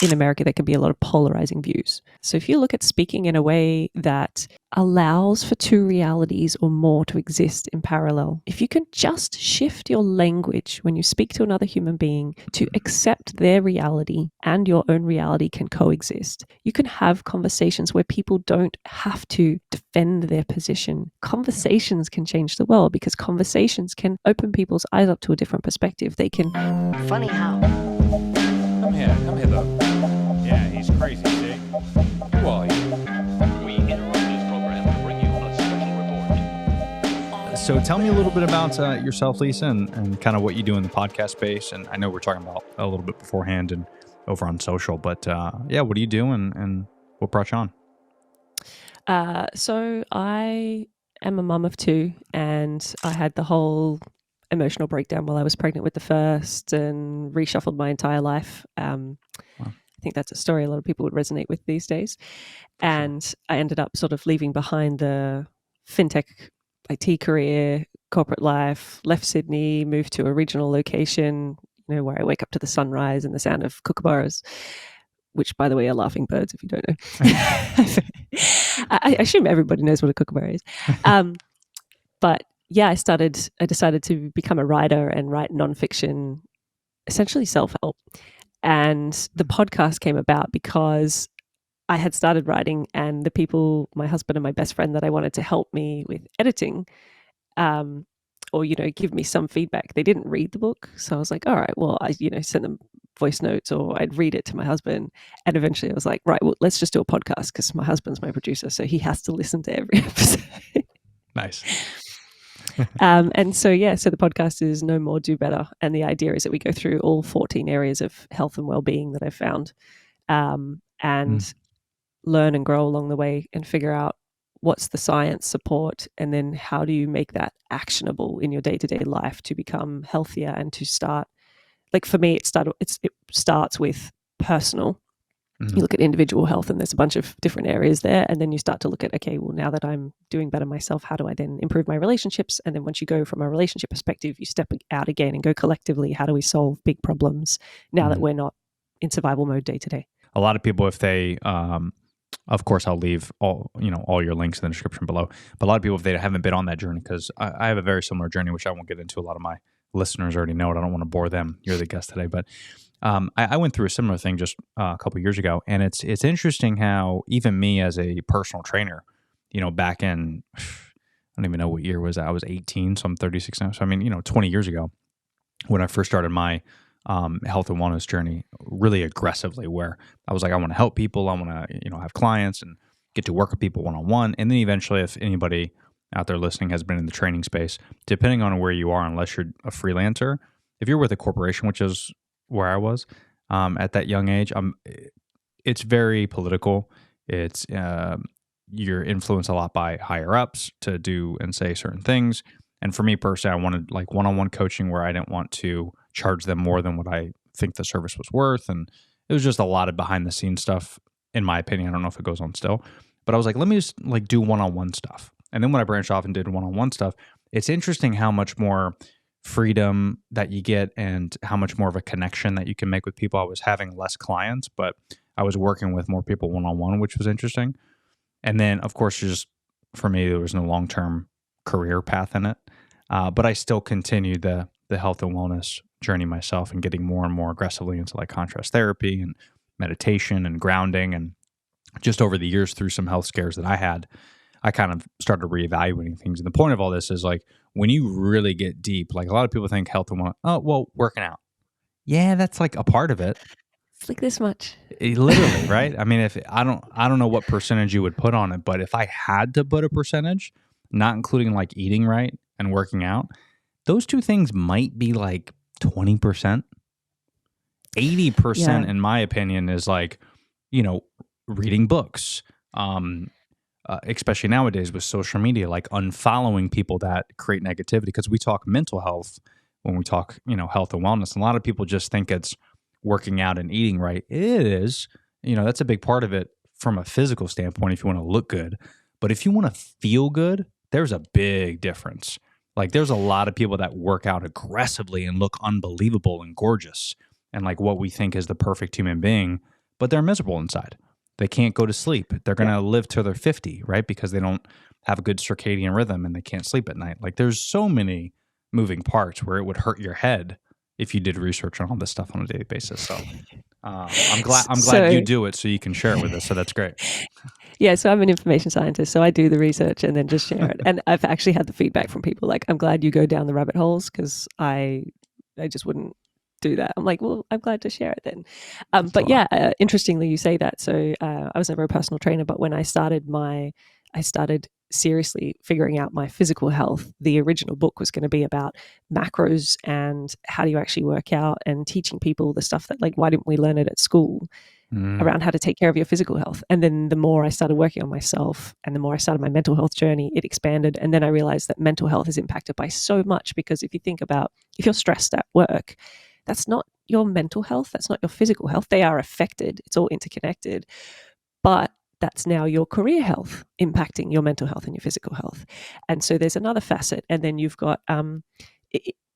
in America, there can be a lot of polarizing views. So if you look at speaking in a way that allows for two realities or more to exist in parallel, if you can just shift your language when you speak to another human being to accept their reality and your own reality can coexist, you can have conversations where people don't have to defend their position. Conversations can change the world because conversations can open people's eyes up to a different perspective. They can... Funny how. Come here, though. Yeah, he's crazy, see? Who are you? We interrupt this program to bring you a special report. So tell me a little bit about yourself, Lisa, and kind of what you do in the podcast space. And I know we're talking about a little bit beforehand and over on social, but yeah, what do you do and what brought you on? So I am a mum of two, and I had the whole emotional breakdown while I was pregnant with the first and reshuffled my entire life. Wow. I think that's a story a lot of people would resonate with these days. And I ended up sort of leaving behind the fintech IT career, corporate life, left Sydney, moved to a regional location, where I wake up to the sunrise and the sound of kookaburras, which, by the way, are laughing birds, if you don't know. I assume everybody knows what a kookaburra is. But yeah, I decided to become a writer and write nonfiction, essentially self-help. And the podcast came about because I had started writing, and the people, my husband and my best friend that I wanted to help me with editing, or, give me some feedback, they didn't read the book. So I was like, all right, well, I, sent them voice notes or I'd read it to my husband. And eventually I was like, right, well, let's just do a podcast because my husband's my producer. So he has to listen to every episode. Nice. And so the podcast is Know More, Do Better. And the idea is that we go through all 14 areas of health and well-being that I've found, and learn and grow along the way and figure out what's the science support, and then how do you make that actionable in your day-to-day life to become healthier and to start, like for me, it starts with personal. You look at individual health and there's a bunch of different areas there. And then you start to look at, okay, well, now that I'm doing better myself, how do I then improve my relationships? And then once you go from a relationship perspective, you step out again and go collectively. How do we solve big problems now that we're not in survival mode day to day? A lot of people, if they, of course, I'll leave all your links in the description below. But a lot of people, if they haven't been on that journey, because I have a very similar journey, which I won't get into. A lot of my listeners already know it. I don't want to bore them. You're the guest today, but I went through a similar thing just a couple of years ago, and it's interesting how even me as a personal trainer, back in, I don't even know what year was that. I was 18, so I'm 36 now. So 20 years ago, when I first started my health and wellness journey really aggressively, where I was like, I want to help people, I want to have clients and get to work with people one-on-one, and then eventually, if anybody out there listening has been in the training space, depending on where you are, unless you're a freelancer, if you're with a corporation, which is where I was at that young age, it's very political. It's you're influenced a lot by higher ups to do and say certain things. And for me personally, I wanted like one-on-one coaching where I didn't want to charge them more than what I think the service was worth. And it was just a lot of behind the scenes stuff, in my opinion. I don't know if it goes on still, but I was like, let me just do one-on-one stuff. And then when I branched off and did one-on-one stuff, it's interesting how much more freedom that you get and how much more of a connection that you can make with people. I was having less clients, but I was working with more people one-on-one, which was interesting. And then, of course, just for me, there was no long-term career path in it. But I still continued the health and wellness journey myself and getting more and more aggressively into like contrast therapy and meditation and grounding. And just over the years, through some health scares that I had, I kind of started reevaluating things. And the point of all this is like, when you really get deep, like a lot of people think health and wellness, oh, well, working out. Yeah, that's like a part of it. It's like this much. Literally, right? I mean, if I don't know what percentage you would put on it, but if I had to put a percentage, not including like eating right and working out, those two things might be like 20%. 80%, in my opinion, is like, reading books, especially nowadays with social media, like unfollowing people that create negativity. Because we talk mental health when we talk, health and wellness. And a lot of people just think it's working out and eating right. It is, that's a big part of it from a physical standpoint if you want to look good. But if you want to feel good, there's a big difference. Like there's a lot of people that work out aggressively and look unbelievable and gorgeous and like what we think is the perfect human being. but they're miserable inside. They can't go to sleep. They're going to live till they're 50, right? Because they don't have a good circadian rhythm and they can't sleep at night. Like there's so many moving parts where it would hurt your head if you did research on all this stuff on a daily basis. So I'm glad you do it so you can share it with us. So that's great. Yeah, so I'm an information scientist, so I do the research and then just share it. And I've actually had the feedback from people like, I'm glad you go down the rabbit holes because I just wouldn't do that. I'm like, well, I'm glad to share it then. But yeah, interestingly, you say that. So I was never a personal trainer, but when I started seriously figuring out my physical health, the original book was going to be about macros and how do you actually work out and teaching people the stuff that like, why didn't we learn it at school? Around how to take care of your physical health. And then the more I started working on myself and the more I started my mental health journey, it expanded. And then I realized that mental health is impacted by so much, because if you think about, if you're stressed at work, that's not your mental health, that's not your physical health. They are affected. It's all interconnected. But that's now your career health impacting your mental health and your physical health. And so there's another facet. And then you've got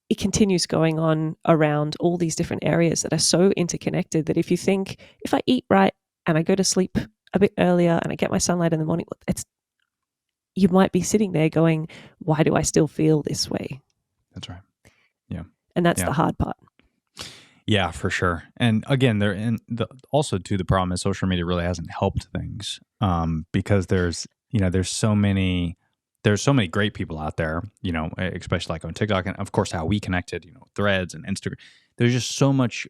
it continues going on around all these different areas that are so interconnected that if you think, if I eat right and I go to sleep a bit earlier and I get my sunlight in the morning, you might be sitting there going, why do I still feel this way? That's right. Yeah. And that's the hard part. Yeah, for sure. And again, also too, the problem is social media really hasn't helped things because there's so many great people out there, especially like on TikTok, and of course how we connected, Threads and Instagram. There's just so much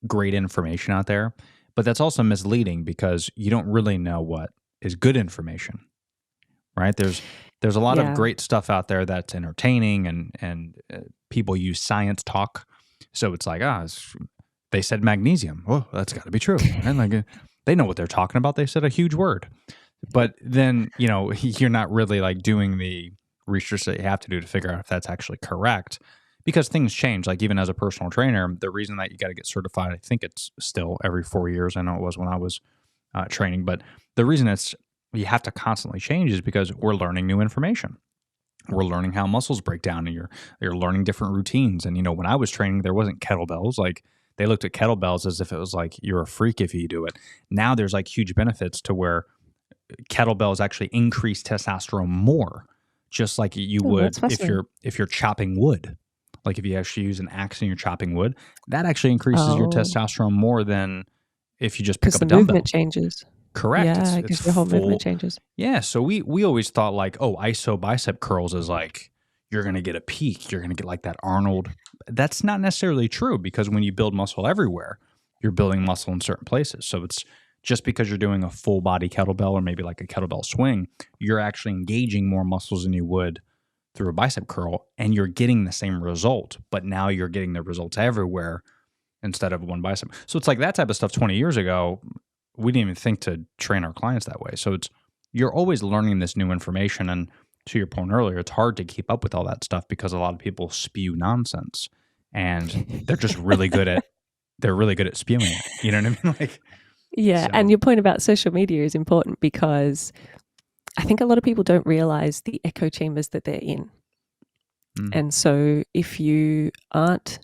great information out there, but that's also misleading because you don't really know what is good information, right? There's a lot of great stuff out there that's entertaining and people use science talk. So it's like, they said magnesium. Oh, that's got to be true. And like, they know what they're talking about. They said a huge word. But then, you're not really like doing the research that you have to do to figure out if that's actually correct, because things change. Like even as a personal trainer, the reason that you got to get certified, I think it's still every 4 years. I know it was when I was training, but the reason you have to constantly change is because we're learning new information. We're learning how muscles break down, and you're learning different routines. And when I was training, there wasn't kettlebells. Like they looked at kettlebells as if it was like you're a freak if you do it. Now there's like huge benefits to where kettlebells actually increase testosterone more, just like you would if you're chopping wood. Like if you actually use an axe and you're chopping wood, that actually increases your testosterone more than if you just pick up a dumbbell. Because the movement changes. Correct. Yeah, because your whole movement changes. Yeah, so we always thought like, iso bicep curls is like you're going to get a peak, you're going to get like that Arnold. That's not necessarily true, because when you build muscle everywhere, you're building muscle in certain places. So it's just because you're doing a full body kettlebell or maybe like a kettlebell swing, you're actually engaging more muscles than you would through a bicep curl, and you're getting the same result, but now you're getting the results everywhere instead of one bicep. So it's like that type of stuff 20 years ago, we didn't even think to train our clients that way. So you're always learning this new information. And to your point earlier, it's hard to keep up with all that stuff because a lot of people spew nonsense, and they're just really good at spewing it. You know what I mean? Like, yeah. And your point about social media is important because I think a lot of people don't realize the echo chambers that they're in. And so if you aren't,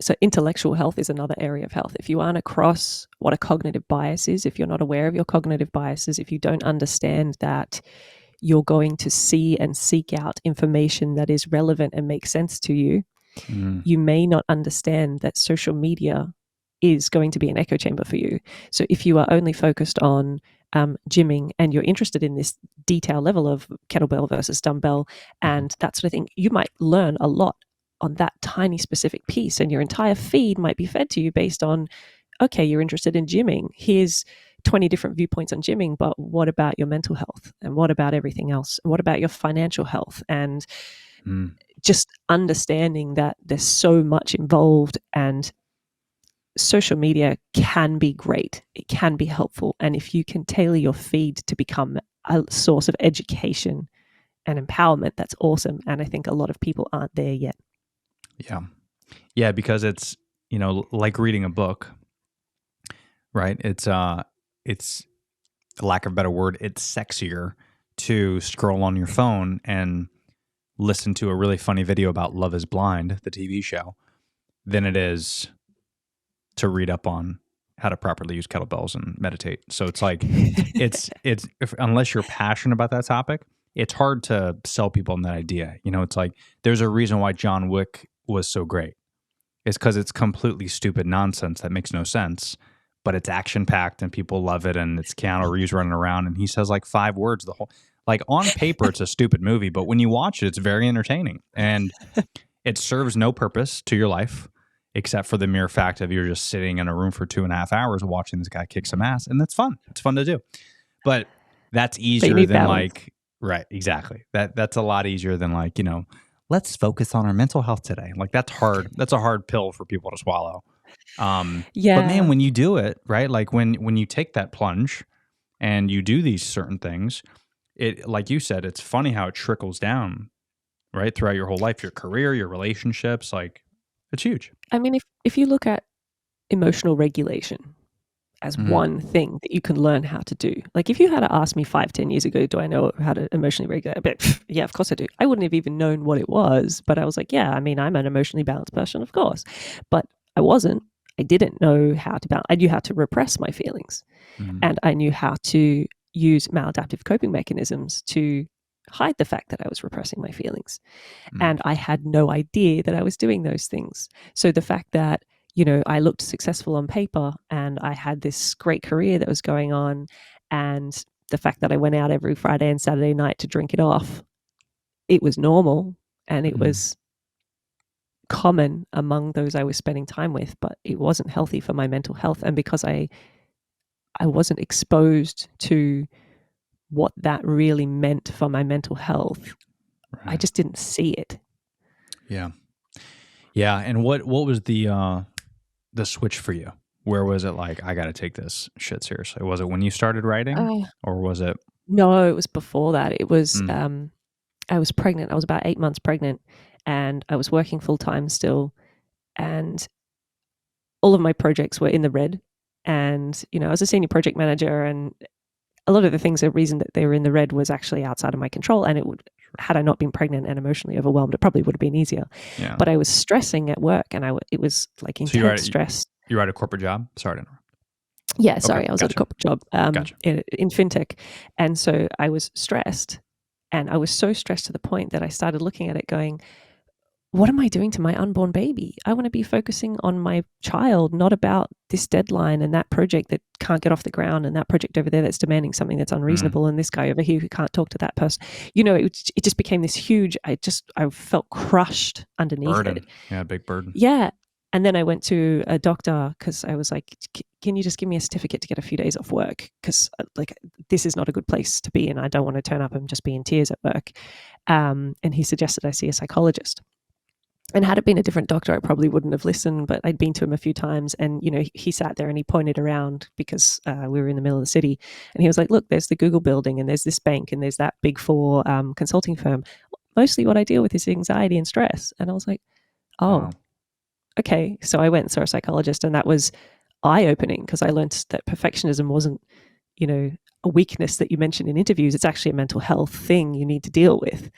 so intellectual health is another area of health. If you aren't across what a cognitive bias is, if you're not aware of your cognitive biases, if you don't understand that you're going to see and seek out information that is relevant and makes sense to you, you may not understand that social media is going to be an echo chamber for you. So if you are only focused on gymming and you're interested in this detail level of kettlebell versus dumbbell and that sort of thing, you might learn a lot on that tiny specific piece, and your entire feed might be fed to you based on, okay, you're interested in gymming. Here's 20 different viewpoints on gymming, but what about your mental health? And what about everything else? What about your financial health? And just understanding that there's so much involved, and social media can be great. It can be helpful. And if you can tailor your feed to become a source of education and empowerment, that's awesome. And I think a lot of people aren't there yet. Yeah. Yeah, because it's, like reading a book, right? It's lack of a better word, it's sexier to scroll on your phone and listen to a really funny video about Love is Blind, the TV show, than it is to read up on how to properly use kettlebells and meditate. So it's like, unless you're passionate about that topic, it's hard to sell people on that idea. You know, it's like, there's a reason why John Wick was so great. It's because it's completely stupid nonsense that makes no sense, but it's action packed and people love it. And it's Keanu Reeves running around and he says like 5 words the whole, like on paper, it's a stupid movie, but when you watch it, it's very entertaining and it serves no purpose to your life except for the mere fact of you're just sitting in a room for 2.5 hours watching this guy kick some ass. And that's fun. It's fun to do, but that's easier than balance. Like, right. Exactly. That's a lot easier than like, you know, let's focus on our mental health today. Like that's hard. That's a hard pill for people to swallow. Yeah. But man, when you do it, right? Like when you take that plunge and you do these certain things, it, like you said, it's funny how it trickles down, right? Throughout your whole life, your career, your relationships, like it's huge. I mean, if you look at emotional regulation as one thing that you can learn how to do. Like if you had to ask me 5-10 years ago, do I know how to emotionally regulate? But yeah, of course I do. I wouldn't have even known what it was, but I was like, yeah, I mean, I'm an emotionally balanced person, of course. But I wasn't. I didn't know how to balance. I knew how to repress my feelings. And I knew how to use maladaptive coping mechanisms to hide the fact that I was repressing my feelings. And I had no idea that I was doing those things. So the fact that, you know, I looked successful on paper and I had this great career that was going on, and the fact that I went out every Friday and Saturday night to drink it off, it was normal and it was common among those I was spending time with, but it wasn't healthy for my mental health. And because I wasn't exposed to what that really meant for my mental health, I just didn't see it. Yeah. Yeah. And what was the switch for you? Where was it like, I got to take this shit seriously? Was it when you started writing or was it? No, it was before that. It was, I was pregnant. I was about 8 months pregnant and I was working full time still. And all of my projects were in the red. And, you know, I was a senior project manager and a lot of the things, the reason that they were in the red was actually outside of my control. And it would, had I not been pregnant and emotionally overwhelmed, it probably would have been easier. Yeah. But I was stressing at work and it was like intense stress. You were at a corporate job? Sorry to interrupt. Yeah, sorry. I was at a corporate job Gotcha. in fintech. And so I was stressed, and I was so stressed to the point that I started looking at it going, what am I doing to my unborn baby? I want to be focusing on my child, not about this deadline and that project that can't get off the ground and that project over there that's demanding something that's unreasonable and this guy over here who can't talk to that person. You know, it just became this huge, I felt crushed underneath it. Yeah, big burden. Yeah. And then I went to a doctor because I was like, can you just give me a certificate to get a few days off work? Because like this is not a good place to be in. I don't want to turn up and just be in tears at work. And he suggested I see a psychologist. And had it been a different doctor, I probably wouldn't have listened, but I'd been to him a few times and, you know, he sat there and he pointed around because we were in the middle of the city and he was like, look, there's the Google building and there's this bank and there's that Big Four consulting firm. Mostly what I deal with is anxiety and stress. And I was like, oh, okay. So I went and saw a psychologist and that was eye-opening because I learned that perfectionism wasn't, you know, a weakness that you mention in interviews. It's actually a mental health thing you need to deal with.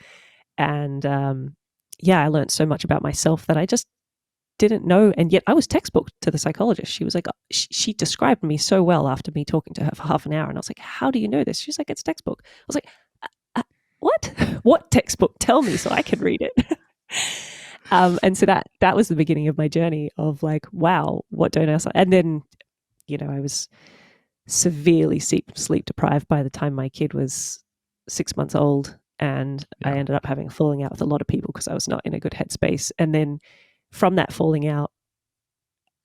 And, yeah, I learned so much about myself that I just didn't know. And yet I was textbook to the psychologist. She was like, she described me so well after me talking to her for half an hour. And I was like, how do you know this? She's like, it's textbook. I was like, what? What textbook? Tell me so I can read it. And so that was the beginning of my journey of like, wow, what don't I? And then, you know, I was severely sleep deprived by the time my kid was 6 months old. And I ended up having a falling out with a lot of people because I was not in a good headspace. And then from that falling out,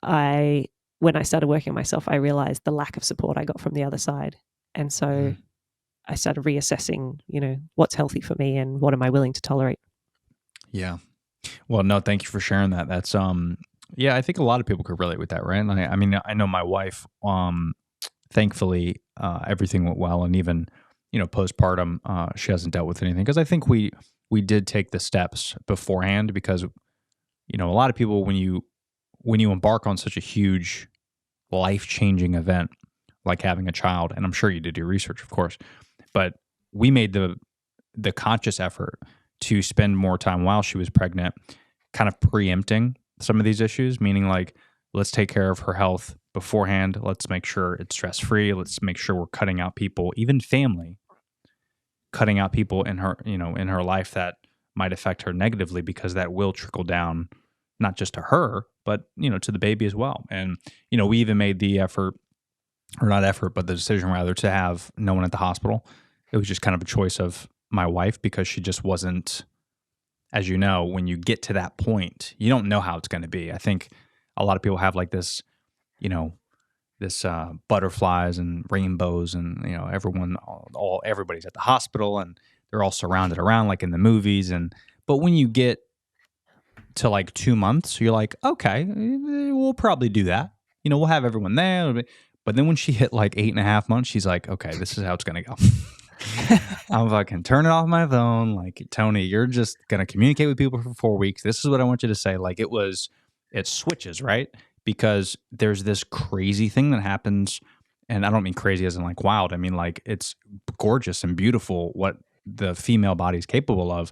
when I started working on myself, I realized the lack of support I got from the other side. And so I started reassessing, you know, what's healthy for me and what am I willing to tolerate. Yeah. Well, no, thank you for sharing that. That's, yeah, I think a lot of people could relate with that, right? I mean, I know my wife, thankfully, everything went well. And even, you know, postpartum, she hasn't dealt with anything because I think we did take the steps beforehand because, you know, a lot of people when you embark on such a huge life-changing event like having a child, and I'm sure you did your research, of course, but we made the conscious effort to spend more time while she was pregnant, kind of preempting some of these issues, meaning like let's take care of her health beforehand. Let's make sure it's stress free. Let's make sure we're cutting out people, even family, cutting out people in her, in her life that might affect her negatively, because that will trickle down not just to her, but, to the baby as well. And, we even made the effort, or not effort, but the decision rather, to have no one at the hospital. It was just kind of a choice of my wife, because she just wasn't, as you know, when you get to that point, you don't know how it's going to be. I think a lot of people have like this, this butterflies and rainbows, and everybody's at the hospital and they're all surrounded around like in the movies. But when you get to like 2 months, you're like, okay, we'll probably do that. We'll have everyone there. But then when she hit like 8.5 months, she's like, okay, this is how it's gonna go. I'm fucking turning off my phone. Like, Tony, you're just gonna communicate with people for 4 weeks. This is what I want you to say. Like, it switches, right? Because there's this crazy thing that happens, and I don't mean crazy as in like wild. I mean like it's gorgeous and beautiful what the female body is capable of,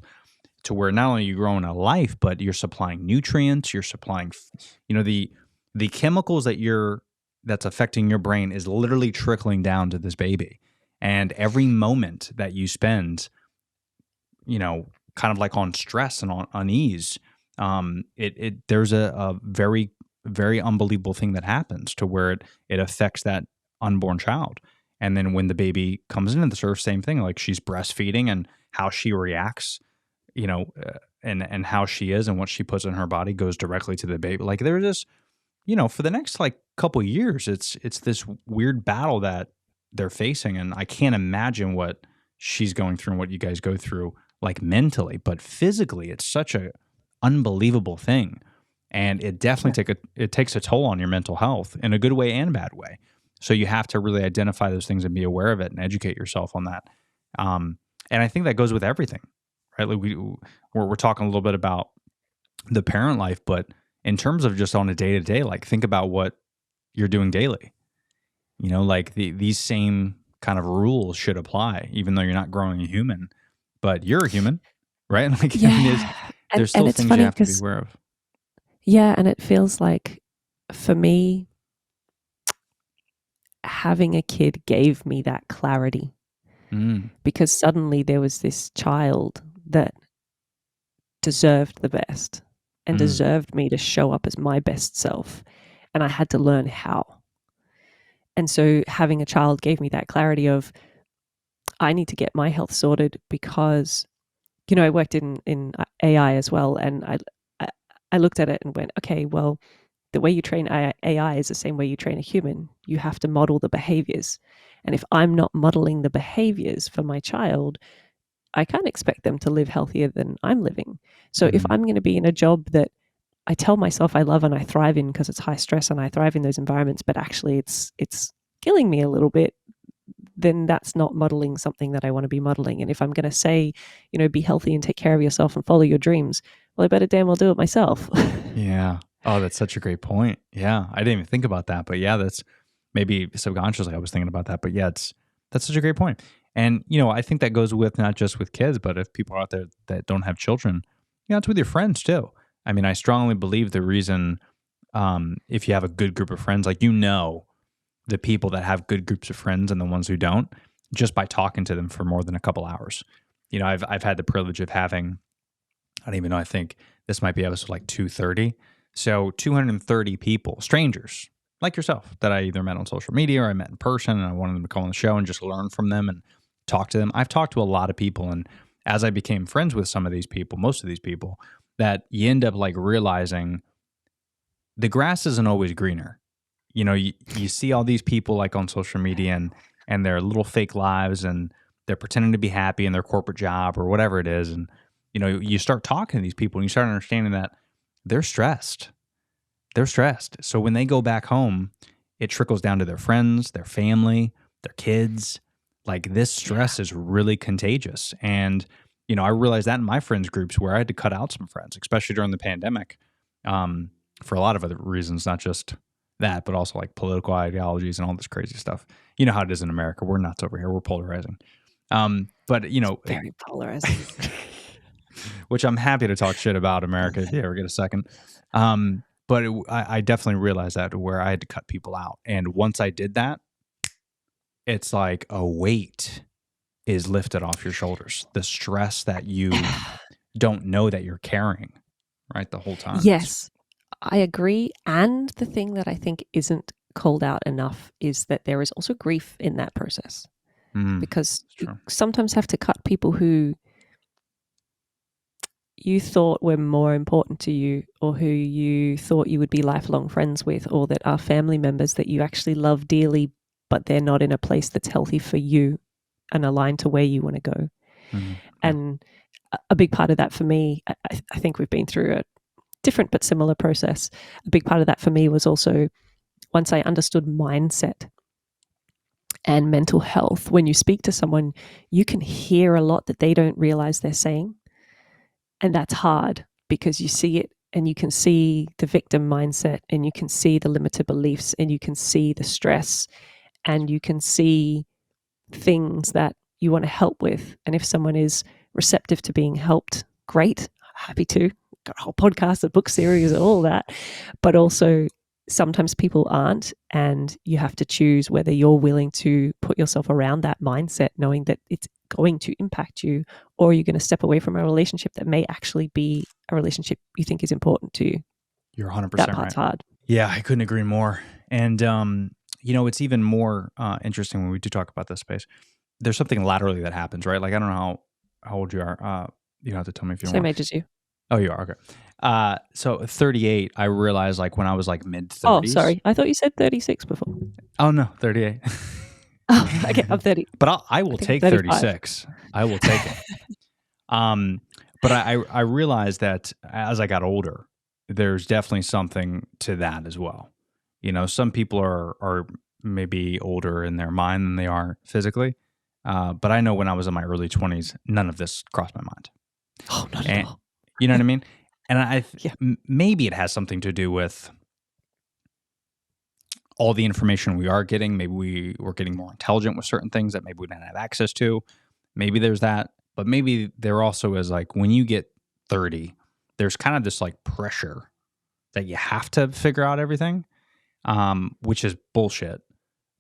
to where not only are you growing a life, but you're supplying nutrients, you're supplying, the chemicals that's affecting your brain is literally trickling down to this baby. And every moment that you spend, kind of like on stress and on unease, there's a very, very unbelievable thing that happens to where it affects that unborn child. And then when the baby comes into the earth, same thing, like she's breastfeeding, and how she reacts, and how she is and what she puts in her body goes directly to the baby. Like there's this, for the next like couple of years, it's this weird battle that they're facing. And I can't imagine what she's going through and what you guys go through, like mentally, but physically, it's such a unbelievable thing. And it definitely takes a toll on your mental health in a good way and bad way. So you have to really identify those things and be aware of it and educate yourself on that. And I think that goes with everything, right? Like we're talking a little bit about the parent life, but in terms of just on a day to day, like think about what you're doing daily. Like these same kind of rules should apply, even though you're not growing a human, but you're a human, right? Like there's still things you have to be aware of. Yeah, and it feels like for me, having a kid gave me that clarity, because suddenly there was this child that deserved the best and deserved me to show up as my best self, and I had to learn how. And so having a child gave me that clarity of, I need to get my health sorted, because I worked in AI as well, and I looked at it and went, okay, well, the way you train AI is the same way you train a human. You have to model the behaviors. And if I'm not modeling the behaviors for my child, I can't expect them to live healthier than I'm living. So if I'm going to be in a job that I tell myself I love and I thrive in because it's high stress and I thrive in those environments, but actually it's killing me a little bit, then that's not modeling something that I want to be modeling. And if I'm going to say, be healthy and take care of yourself and follow your dreams, well, I better damn well do it myself. Yeah. Oh, that's such a great point. Yeah. I didn't even think about that, but yeah, that's maybe subconsciously I was thinking about that, but yeah, that's such a great point. And, I think that goes with not just with kids, but if people out there that don't have children, it's with your friends too. I mean, I strongly believe the reason, if you have a good group of friends, like, the people that have good groups of friends and the ones who don't, just by talking to them for more than a couple hours. I've had the privilege of having, I don't even know, I think this might be episode like 230. So 230 people, strangers like yourself, that I either met on social media or I met in person, and I wanted them to come on the show and just learn from them and talk to them. I've talked to a lot of people, and as I became friends with some of these people, most of these people, that you end up like realizing the grass isn't always greener. You see all these people like on social media and their little fake lives, and they're pretending to be happy in their corporate job or whatever it is. And, you start talking to these people and you start understanding that they're stressed. They're stressed. So when they go back home, it trickles down to their friends, their family, their kids. Like this stress is really contagious. And, I realized that in my friends groups where I had to cut out some friends, especially during the pandemic, for a lot of other reasons, not just that, but also like political ideologies and all this crazy stuff. You know how it is in America. We're nuts over here. We're polarizing. But it's very polarizing. Which I'm happy to talk shit about America if you ever get a second. but I definitely realized that where I had to cut people out. And once I did that, it's like a weight is lifted off your shoulders. The stress that you don't know that you're carrying, right, the whole time. Yes, I agree. And the thing that I think isn't called out enough is that there is also grief in that process, because you true. sometimes have to cut people who you thought were more important to you, or who you thought you would be lifelong friends with, or that are family members that you actually love dearly, but they're not in a place that's healthy for you and aligned to where you want to go. And a big part of that for me, I think we've been through a different but similar process. A big part of that for me was also once I understood mindset and mental health. When you speak to someone, you can hear a lot that they don't realize they're saying. And that's hard because you see it and you can see the victim mindset, and you can see the limited beliefs, and you can see the stress, and you can see things that you want to help with. And if someone is receptive to being helped, great, happy to. Got a whole podcast, a book series, all that. But also sometimes people aren't, and you have to choose whether you're willing to put yourself around that mindset, knowing that it's going to impact you, or you're going to step away from a relationship that may actually be a relationship you think is important to you. You're 100% That part's right. hard. Yeah, I couldn't agree more. And, it's even more interesting when we do talk about this space. There's something laterally that happens, right? Like, I don't know how old you are. You don't have to tell me if you're Same more. age as you. Oh, you are? Okay. So 38, I realized like when I was like mid-30s. Oh, sorry. I thought you said 36 before. Oh, no, 38. Oh, okay. I'm 30. But I will think take I'm 35. 36. I will take it. But I realized that as I got older, there's definitely something to that as well. Some people are maybe older in their mind than they are physically. But I know when I was in my early 20s, none of this crossed my mind. Oh, not at all. You know what I mean? And Yeah. maybe it has something to do with all the information we are getting. Maybe we're getting more intelligent with certain things that maybe we didn't have access to. Maybe there's that. But maybe there also is like when you get 30, there's kind of this like pressure that you have to figure out everything, which is bullshit.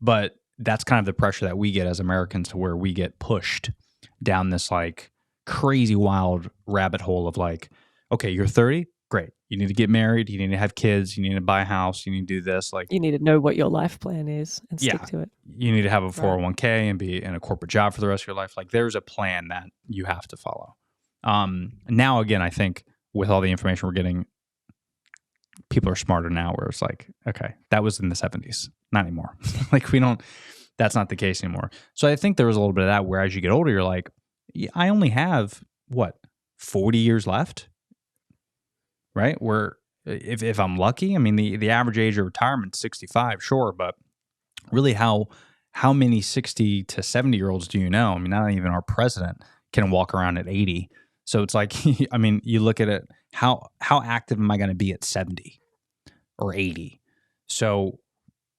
But that's kind of the pressure that we get as Americans, to where we get pushed down this like crazy wild rabbit hole of like, okay, you're 30, great. You need to get married. You need to have kids. You need to buy a house. You need to do this. Like, You need to know what your life plan is and stick to it. you need to have a 401k and be in a corporate job for the rest of your life. Like, there's a plan that you have to follow. Now, again, I think with all the information we're getting, people are smarter now, where it's like, okay, that was in the 70s, not anymore. Like, that's not the case anymore. So I think there was a little bit of that, where as you get older, you're like, I only have 40 years left, right? Where if I'm lucky, I mean, the average age of retirement is 65, sure, but really how many 60 to 70-year-olds do you know? I mean, not even our president can walk around at 80. So it's like, I mean, you look at it, how active am I going to be at 70 or 80? So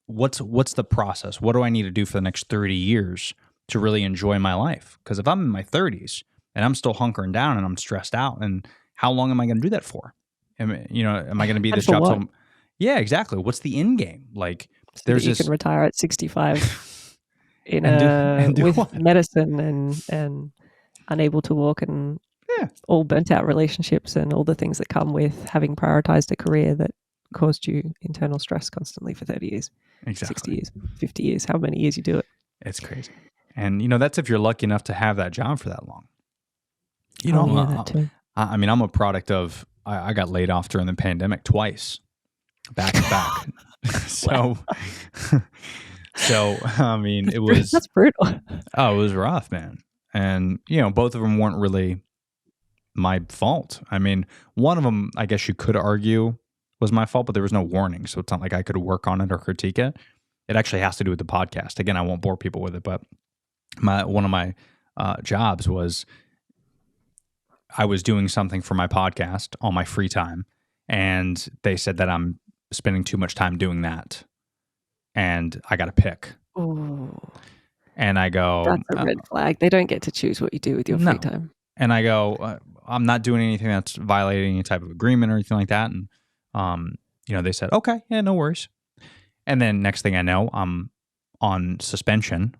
what's the process? What do I need to do for the next 30 years to really enjoy my life? Because if I'm in my 30s and I'm still hunkering down and I'm stressed out, and how long am I going to do that for? Am I going to be this job? Till, yeah, exactly. What's the end game? Like, So there's that you this can retire at 65 in do with what? medicine and unable to walk, and all burnt out relationships, and all the things that come with having prioritized a career that caused you internal stress constantly for 30 years, Exactly. 60 years, 50 years, how many years you do it. It's crazy. And, that's if you're lucky enough to have that job for that long. That too. I mean, I'm a product of, I got laid off during the pandemic twice, back to back. So, I mean, it was, That's brutal. oh, it was rough, man. And, both of them weren't really my fault. I mean, one of them, I guess you could argue, was my fault, but there was no warning. So it's not like I could work on it or critique it. It actually has to do with the podcast. Again, I won't bore people with it, but one of my jobs was, I was doing something for my podcast on my free time, and they said that I'm spending too much time doing that, and I got to pick. Ooh, And I go, that's a red flag. They don't get to choose what you do with your free time. And I go, I'm not doing anything that's violating any type of agreement or anything like that. And they said, okay, yeah, no worries. And then next thing I know, I'm on suspension,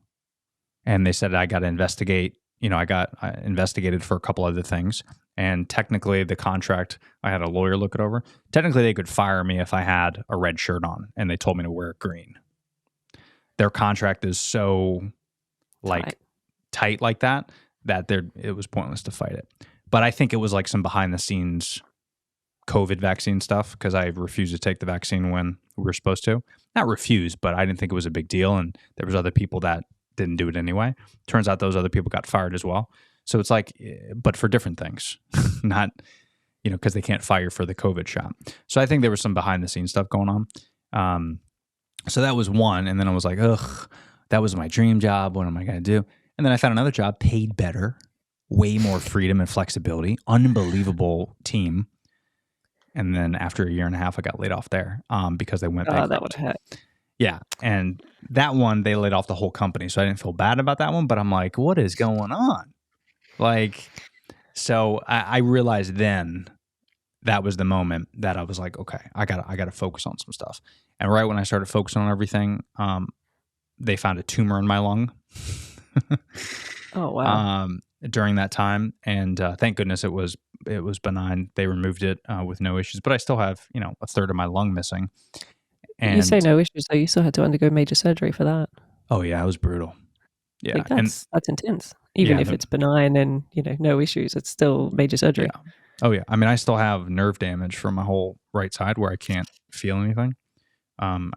and they said I got to investigate. I got investigated for a couple other things. And technically, the contract, I had a lawyer look it over. Technically, they could fire me if I had a red shirt on, and they told me to wear green. Their contract is so tight like that it was pointless to fight it. But I think it was like some behind the scenes COVID vaccine stuff, because I refused to take the vaccine when we were supposed to. Not refuse, but I didn't think it was a big deal, and there was other people that didn't do it anyway. Turns out those other people got fired as well. So it's like, but for different things, not, because they can't fire for the COVID shot. So I think there was some behind the scenes stuff going on. So that was one. And then I was like, ugh, that was my dream job. What am I going to do? And then I found another job, paid better, way more freedom and flexibility, unbelievable team. And then after a year and a half, I got laid off there because they went bankrupt. Oh, that would hurt. Yeah. And that one, they laid off the whole company. So I didn't feel bad about that one, but I'm like, what is going on? So I realized then that was the moment that I was like, okay, I gotta focus on some stuff. And right when I started focusing on everything, they found a tumor in my lung. Oh, wow. During that time. And thank goodness it was benign. They removed it with no issues, but I still have, a third of my lung missing. And you say no issues, though. You still had to undergo major surgery for that. Oh yeah, it was brutal. Yeah. That's intense. Even if it's benign and, no issues, it's still major surgery. Yeah. Oh yeah. I mean, I still have nerve damage from my whole right side where I can't feel anything.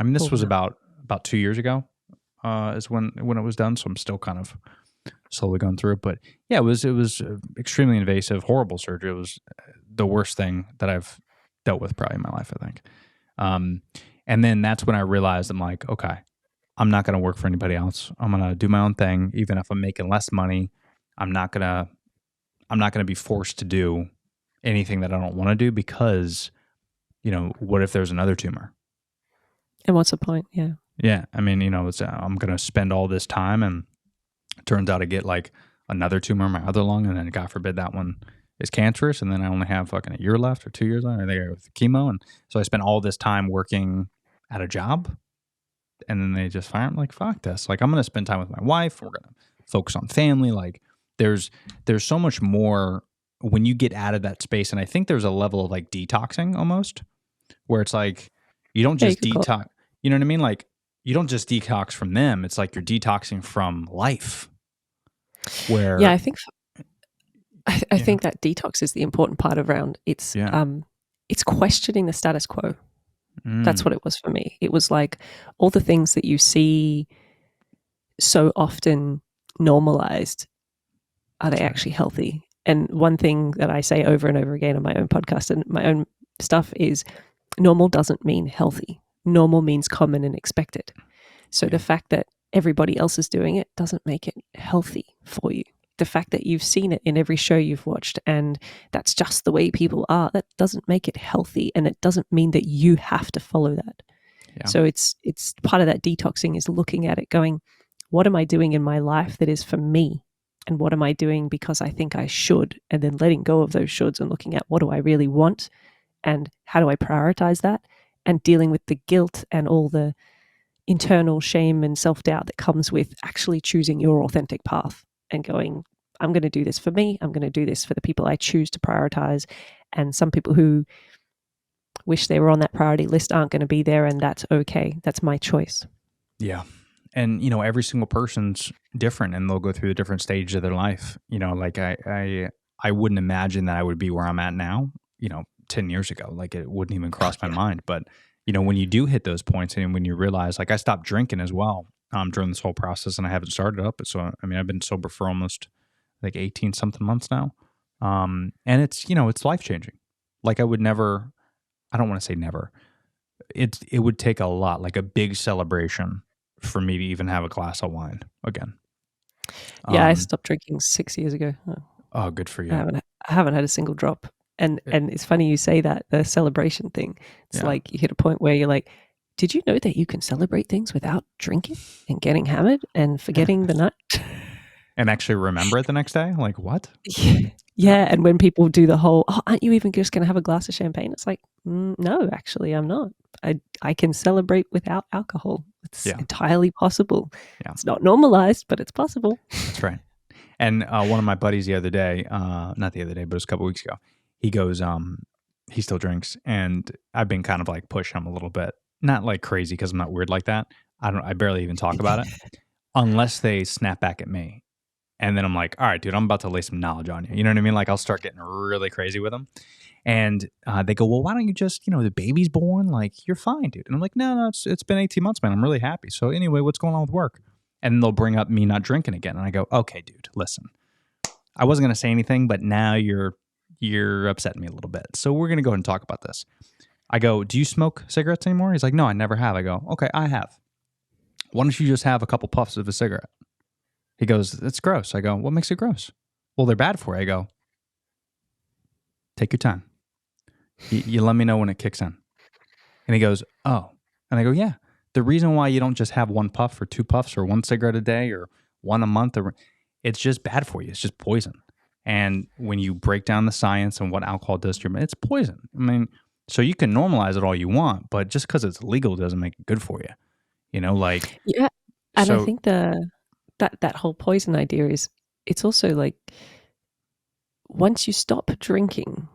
This was about 2 years ago, is when it was done. So I'm still kind of slowly going through it. But yeah, it was extremely invasive, horrible surgery. It was the worst thing that I've dealt with probably in my life, I think. And then that's when I realized, I'm like, okay, I'm not going to work for anybody else. I'm going to do my own thing. Even if I'm making less money, I'm not going to be forced to do anything that I don't want to do because, what if there's another tumor? And what's the point? Yeah. Yeah. I mean, I'm going to spend all this time, and it turns out I get like another tumor in my other lung, and then God forbid that one is cancerous, and then I only have fucking a year left or 2 years left. I think I go with chemo. And so I spent all this time working at a job, and then they just fire. I'm like, fuck this. Like, I'm going to spend time with my wife. We're going to focus on family. Like, there's so much more when you get out of that space. And I think there's a level of like detoxing almost, where it's like, you don't just detox. You know what I mean? Like, you don't just detox from them. It's like you're detoxing from life. Where I think I think that detox is the important part around it's questioning the status quo. That's what it was for me. It was like all the things that you see so often normalized, are they actually healthy? And one thing that I say over and over again on my own podcast and my own stuff is normal doesn't mean healthy. Normal means common and expected. So the fact that everybody else is doing it doesn't make it healthy for you. The fact that you've seen it in every show you've watched and that's just the way people are, that doesn't make it healthy, and it doesn't mean that you have to follow that. Yeah. So it's part of that detoxing is looking at it going, what am I doing in my life that is for me? And what am I doing because I think I should? And then letting go of those shoulds and looking at what do I really want and how do I prioritize that, and dealing with the guilt and all the internal shame and self-doubt that comes with actually choosing your authentic path and going, I'm going to do this for me. I'm going to do this for the people I choose to prioritize. And some people who wish they were on that priority list aren't going to be there, and that's okay. That's my choice. Yeah. And, every single person's different, and they'll go through the different stages of their life. Like I wouldn't imagine that I would be where I'm at now, 10 years ago. Like, it wouldn't even cross my mind. But, when you do hit those points, and when you realize, like, I stopped drinking as well during this whole process, and I haven't started up. So, I've been sober for almost like 18 something months now. And it's, it's life-changing. Like, I don't want to say never. It would take a lot, like a big celebration for me to even have a glass of wine again. Yeah, I stopped drinking 6 years ago. Oh, good for you. I haven't had a single drop. And it's funny you say that, the celebration thing. It's like you hit a point where you're like, did you know that you can celebrate things without drinking and getting hammered and forgetting the night? And actually remember it the next day? Like, what? Yeah, and when people do the whole, "Oh, aren't you even just going to have a glass of champagne?" It's like, no, actually, I'm not. I can celebrate without alcohol. It's entirely possible. Yeah. It's not normalized, but it's possible. That's right. And one of my buddies the other day, not the other day, but it was a couple weeks ago, he goes, he still drinks, and I've been kind of like pushing him a little bit, not like crazy because I'm not weird like that. I barely even talk about it unless they snap back at me. And then I'm like, all right, dude, I'm about to lay some knowledge on you. You know what I mean? Like I'll start getting really crazy with them. And they go, well, why don't you just, the baby's born? Like, you're fine, dude. And I'm like, no, it's been 18 months, man. I'm really happy. So anyway, what's going on with work? And then they'll bring up me not drinking again. And I go, okay, dude, listen, I wasn't going to say anything, but now you're upsetting me a little bit. So we're going to go ahead and talk about this. I go, do you smoke cigarettes anymore? He's like, no, I never have. I go, okay, I have. Why don't you just have a couple puffs of a cigarette? He goes, it's gross. I go, what makes it gross? Well, they're bad for you. I go, take your time. You let me know when it kicks in. And he goes, oh. And I go, yeah. The reason why you don't just have one puff or two puffs or one cigarette a day or one a month, it's just bad for you. It's just poison. And when you break down the science and what alcohol does to your body, it's poison. I mean, so you can normalize it all you want, but just because it's legal doesn't make it good for you. Yeah. And I think that whole poison idea is, it's also like, once you stop drinking,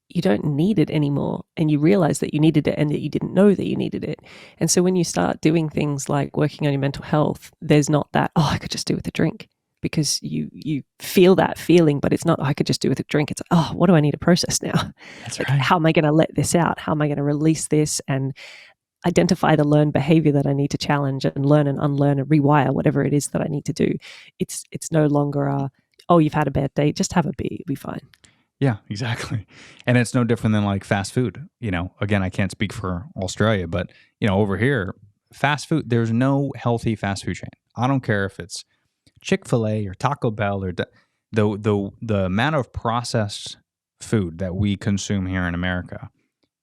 you don't need it anymore, and you realize that you needed it and that you didn't know that you needed it. And so when you start doing things like working on your mental health, there's not that, oh, I could just do with a drink, because you feel that feeling, but it's not, oh, I could just do with a drink. It's, oh, what do I need to process now? That's like, right. how am I going to let this out? How am I going to release this and identify the learned behavior that I need to challenge and learn and unlearn and rewire whatever it is that I need to do? It's no longer oh, you've had a bad day, just have a beer, you'll be fine. Yeah, exactly. And it's no different than like fast food. Again, I can't speak for Australia, but over here, fast food, there's no healthy fast food chain. I don't care if it's Chick-fil-A or Taco Bell or the amount of processed food that we consume here in America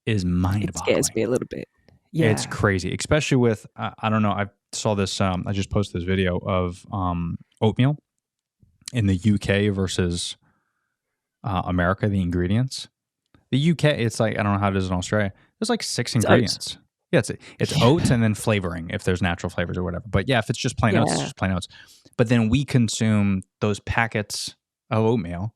is mind-boggling. It scares me a little bit. Yeah. It's crazy, especially with, I don't know, I saw this, I just posted this video of oatmeal in the UK versus America, the ingredients. The UK, it's like, I don't know how it is in Australia. There's like 6 ingredients. Oats. Yeah, it's oats and then flavoring if there's natural flavors or whatever. But yeah, if it's just plain oats, it's just plain oats. But then we consume those packets of oatmeal,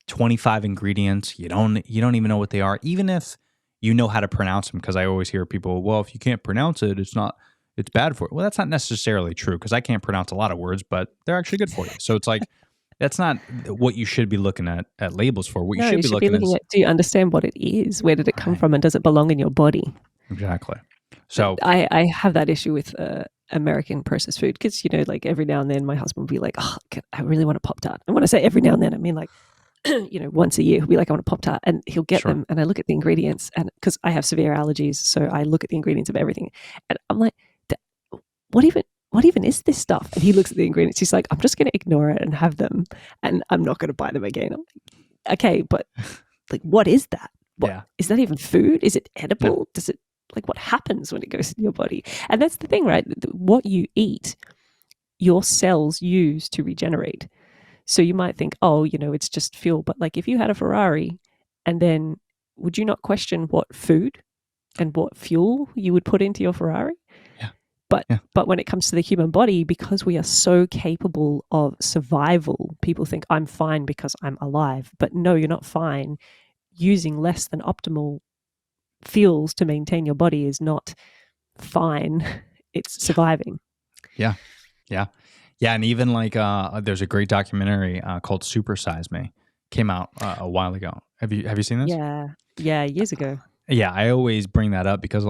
25 ingredients. You don't even know what they are, even if you know how to pronounce them. Because I always hear people, well, if you can't pronounce it, it's bad for it. Well, that's not necessarily true, because I can't pronounce a lot of words, but they're actually good for you. So it's like, that's not what you should be looking at labels for. What you should be looking at, do you understand what it is? Where did it come from? And does it belong in your body? Exactly. So I have that issue with American processed food, because, like every now and then my husband will be like, oh, I really want a Pop-Tart. And when I say every now and then, I mean like, once a year, he'll be like, I want a Pop-Tart. And he'll get them. And I look at the ingredients, and because I have severe allergies, so I look at the ingredients of everything. And I'm like, what even is this stuff? And he looks at the ingredients. He's like, I'm just going to ignore it and have them, and I'm not going to buy them again. I'm like, okay, but like, what is that? Is that even food? Is it edible? No. Does it, like, what happens when it goes in your body? And that's the thing, right? What you eat, your cells use to regenerate. So you might think, oh, it's just fuel. But like, if you had a Ferrari, and then would you not question what food and what fuel you would put into your Ferrari? But when it comes to the human body, because we are so capable of survival, people think I'm fine because I'm alive. But no, you're not fine. Using less than optimal fuels to maintain your body is not fine. It's surviving. Yeah. And even like there's a great documentary called Super Size Me. Came out a while ago. Have you seen this? Yeah, years ago. Yeah, I always bring that up because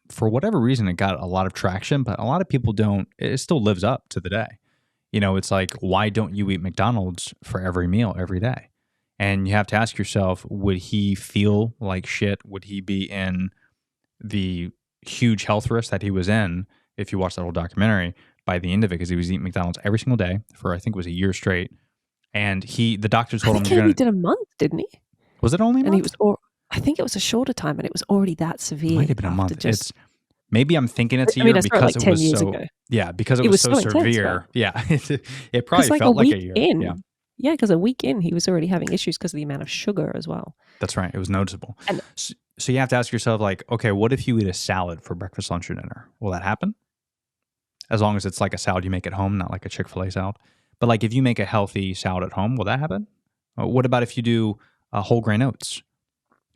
for whatever reason, it got a lot of traction, but a lot of people don't. It still lives up to the day. It's like, why don't you eat McDonald's for every meal every day? And you have to ask yourself, would he feel like shit? Would he be in the huge health risk that he was in if you watch that whole documentary by the end of it? Because he was eating McDonald's every single day for, I think it was a year straight. And the doctor told him, he only did a month, didn't he? Was it only a month? I think it was a shorter time, and it was already that severe. It might have been a month. Maybe I'm thinking it's a year because it was so. Ago. Yeah, because it was so severe. Yeah, it probably felt like a year. Yeah, because a week in, he was already having issues because of the amount of sugar as well. That's right. It was noticeable. And So you have to ask yourself, like, okay, what if you eat a salad for breakfast, lunch, or dinner? Will that happen? As long as it's like a salad you make at home, not like a Chick-fil-A salad. But like if you make a healthy salad at home, will that happen? What about if you do whole grain oats?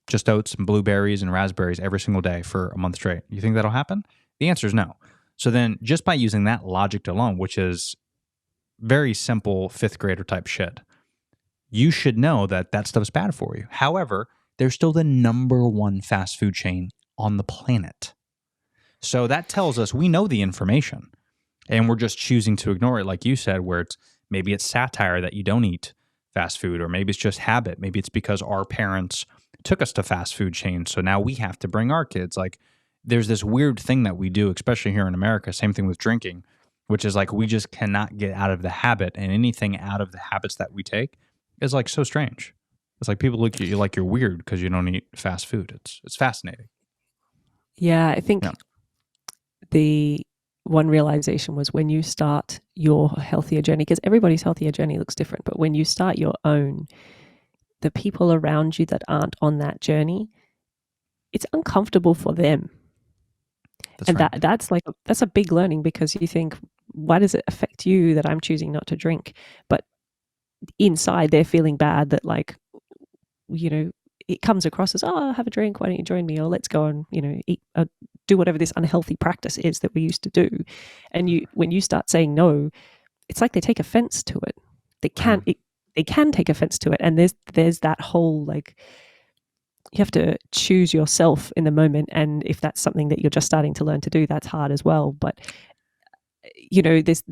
Just oats and blueberries and raspberries every single day for a month straight. You think that'll happen? The answer is no. So then just by using that logic alone, which is very simple fifth grader type shit, you should know that that stuff is bad for you. However, they're still the number one fast food chain on the planet. So that tells us we know the information and we're just choosing to ignore it. Like you said, where maybe it's satire that you don't eat fast food, or maybe it's just habit. Maybe it's because our parents took us to fast food chains. So now we have to bring our kids. Like there's this weird thing that we do, especially here in America, same thing with drinking, which is like we just cannot get out of the habit, and anything out of the habits that we take is like so strange. It's like people look at you like you're weird because you don't eat fast food. It's fascinating. yeah, I think the one realization was when you start your healthier journey, because everybody's healthier journey looks different, but when you start your own, the people around you that aren't on that journey, it's uncomfortable for them. That's right. That's a big learning, because you think, why does it affect you that I'm choosing not to drink? But inside they're feeling bad that, like, you know, it comes across as, oh, have a drink, why don't you join me, or let's go and, you know, eat, do whatever this unhealthy practice is that we used to do. And when you start saying no, it's like they take offense to it. They can take offense to it. And there's that whole, like, you have to choose yourself in the moment. And if that's something that you're just starting to learn to do, that's hard as well. But, you know, this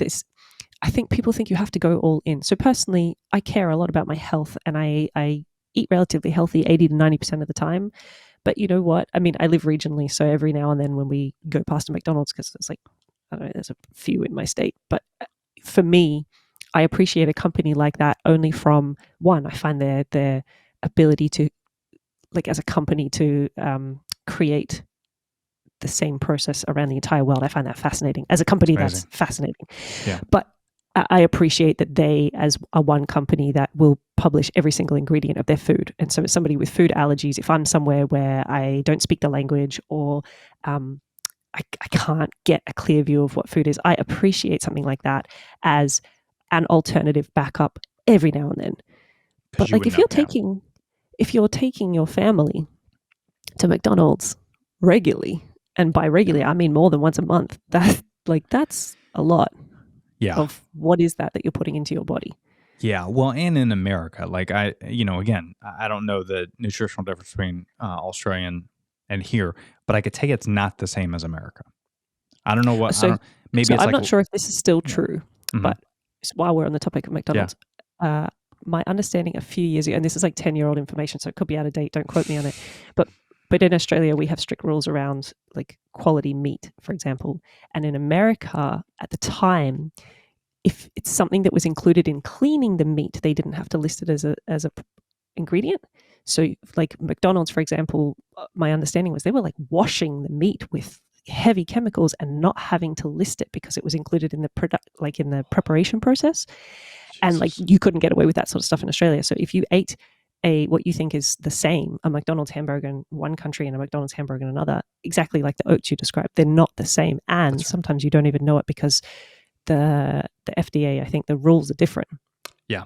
I think people think you have to go all in. So personally, I care a lot about my health, and I eat relatively healthy 80 to 90% of the time. But you know what? I mean, I live regionally, so every now and then when we go past a McDonald's, because it's like, I don't know, there's a few in my state. But for me, I appreciate a company like that only from, one, I find their ability to, like, as a company, to create the same process around the entire world. I find that fascinating. As a company, that's fascinating. Yeah. But I appreciate that they, as a one company that will publish every single ingredient of their food. And so as somebody with food allergies, if I'm somewhere where I don't speak the language, or I can't get a clear view of what food is, I appreciate something like that as an alternative backup every now and then. But like if you're taking your family to McDonald's regularly, and by regularly I mean more than once a month, that's a lot. Yeah. Of what is that you're putting into your body. Yeah. Well, and in America, like again, I don't know the nutritional difference between Australian and here, but I could tell you it's not the same as America. I don't know what. So maybe it's I'm like, not sure if this is still true, Mhm. but while we're on the topic of McDonald's, my understanding a few years ago, and this is like 10-year-old information, so it could be out of date, don't quote me on it, but in Australia, we have strict rules around like quality meat, for example. And in America, at the time, if it's something that was included in cleaning the meat, they didn't have to list it as a ingredient. So like McDonald's, for example, my understanding was they were like washing the meat with heavy chemicals and not having to list it because it was included in the in the preparation process. Jesus. And like you couldn't get away with that sort of stuff in Australia. So if you ate what you think is the same, a McDonald's hamburger in one country and a McDonald's hamburger in another, exactly like the oats you described, they're not the same. And sometimes you don't even know it because the FDA, I think the rules are different. Yeah.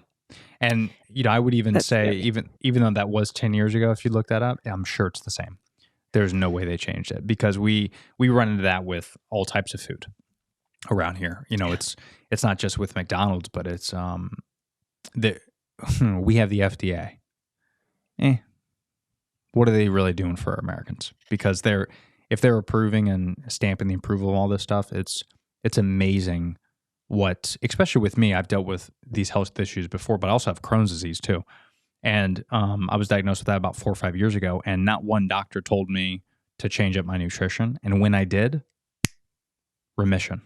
And I would even say, even though that was 10 years ago, if you look that up, I'm sure it's the same. There's no way they changed it, because we run into that with all types of food around here. It's not just with McDonald's, but it's we have the FDA. What are they really doing for Americans? Because if they're approving and stamping the approval of all this stuff, it's amazing what, especially with me, I've dealt with these health issues before, but I also have Crohn's disease too. And I was diagnosed with that about 4 or 5 years ago, and not one doctor told me to change up my nutrition. And when I did, remission.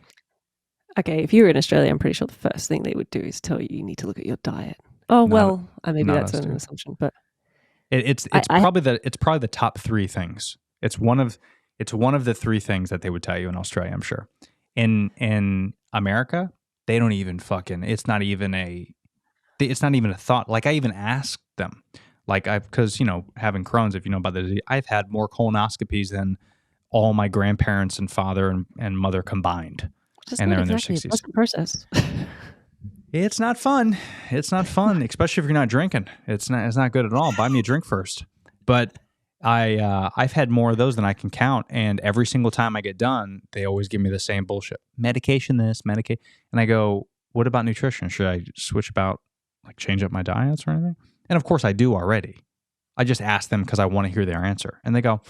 Okay, if you were in Australia, I'm pretty sure the first thing they would do is tell you need to look at your diet. Oh, well, maybe that's an assumption, but it's probably the top 3 things. It's one of the 3 things that they would tell you in Australia, I'm sure. In America, they don't even it's not even It's not even a thought. Like I even asked them, like because having Crohn's, if you know about the disease, I've had more colonoscopies than all my grandparents and father and mother combined, Just and not they're in their exactly a 60s. pleasant process. It's not fun. It's not fun, especially if you're not drinking. It's not good at all. Buy me a drink first. But I've had more of those than I can count, and every single time I get done, they always give me the same bullshit. Medication this, and I go, what about nutrition? Should I switch about, like change up my diets or anything? And of course I do already. I just ask them because I want to hear their answer. And they go,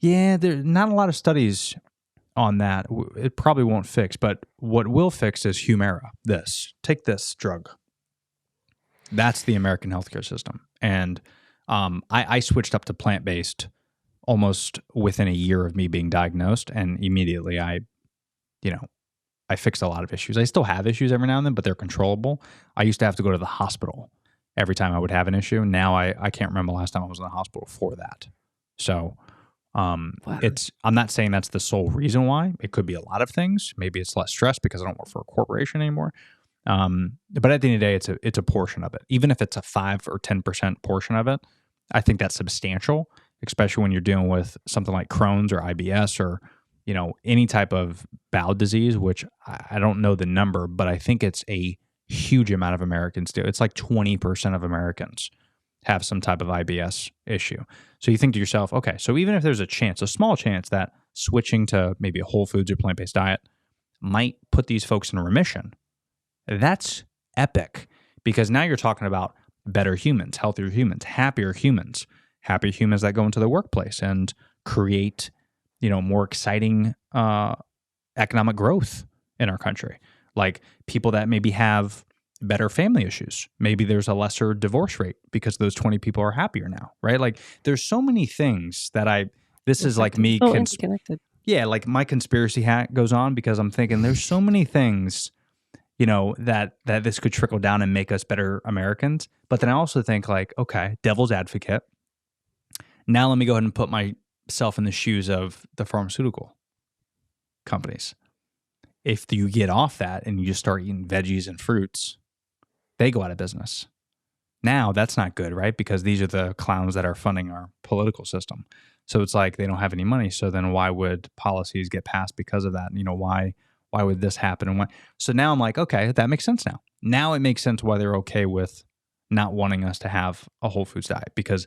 yeah, there's not a lot of studies on that. It probably won't fix, but what will fix is Humira. Take this drug. That's the American healthcare system. And I switched up to plant-based almost within a year of me being diagnosed, and immediately I fixed a lot of issues. I still have issues every now and then, but they're controllable. I used to have to go to the hospital every time I would have an issue. Now I can't remember the last time I was in the hospital for that. So I'm not saying that's the sole reason why. It could be a lot of things. Maybe it's less stress because I don't work for a corporation anymore. But at the end of the day, it's a portion of it. Even if it's a 5 or 10% portion of it, I think that's substantial, especially when you're dealing with something like Crohn's or IBS or, any type of bowel disease, which I don't know the number, but I think it's a huge amount of Americans do. It's like 20% of Americans have some type of IBS issue. So you think to yourself, okay, so even if there's a small chance that switching to maybe a whole foods or plant-based diet might put these folks in remission, that's epic, because now you're talking about better humans, healthier humans, happier humans that go into the workplace and create, more exciting economic growth in our country. Like people that maybe have better family issues. Maybe there's a lesser divorce rate because those 20 people are happier now, right? Like there's so many things that this is like me. Interconnected. Yeah, like my conspiracy hat goes on because I'm thinking there's so many things, that this could trickle down and make us better Americans. But then I also think like, okay, devil's advocate. Now let me go ahead and put myself in the shoes of the pharmaceutical companies. If you get off that and you just start eating veggies and fruits, they go out of business. Now that's not good, right? Because these are the clowns that are funding our political system. So it's like they don't have any money. So then why would policies get passed because of that? Why would this happen? And why? So now I'm like, okay, that makes sense now. Now it makes sense why they're okay with not wanting us to have a whole foods diet, because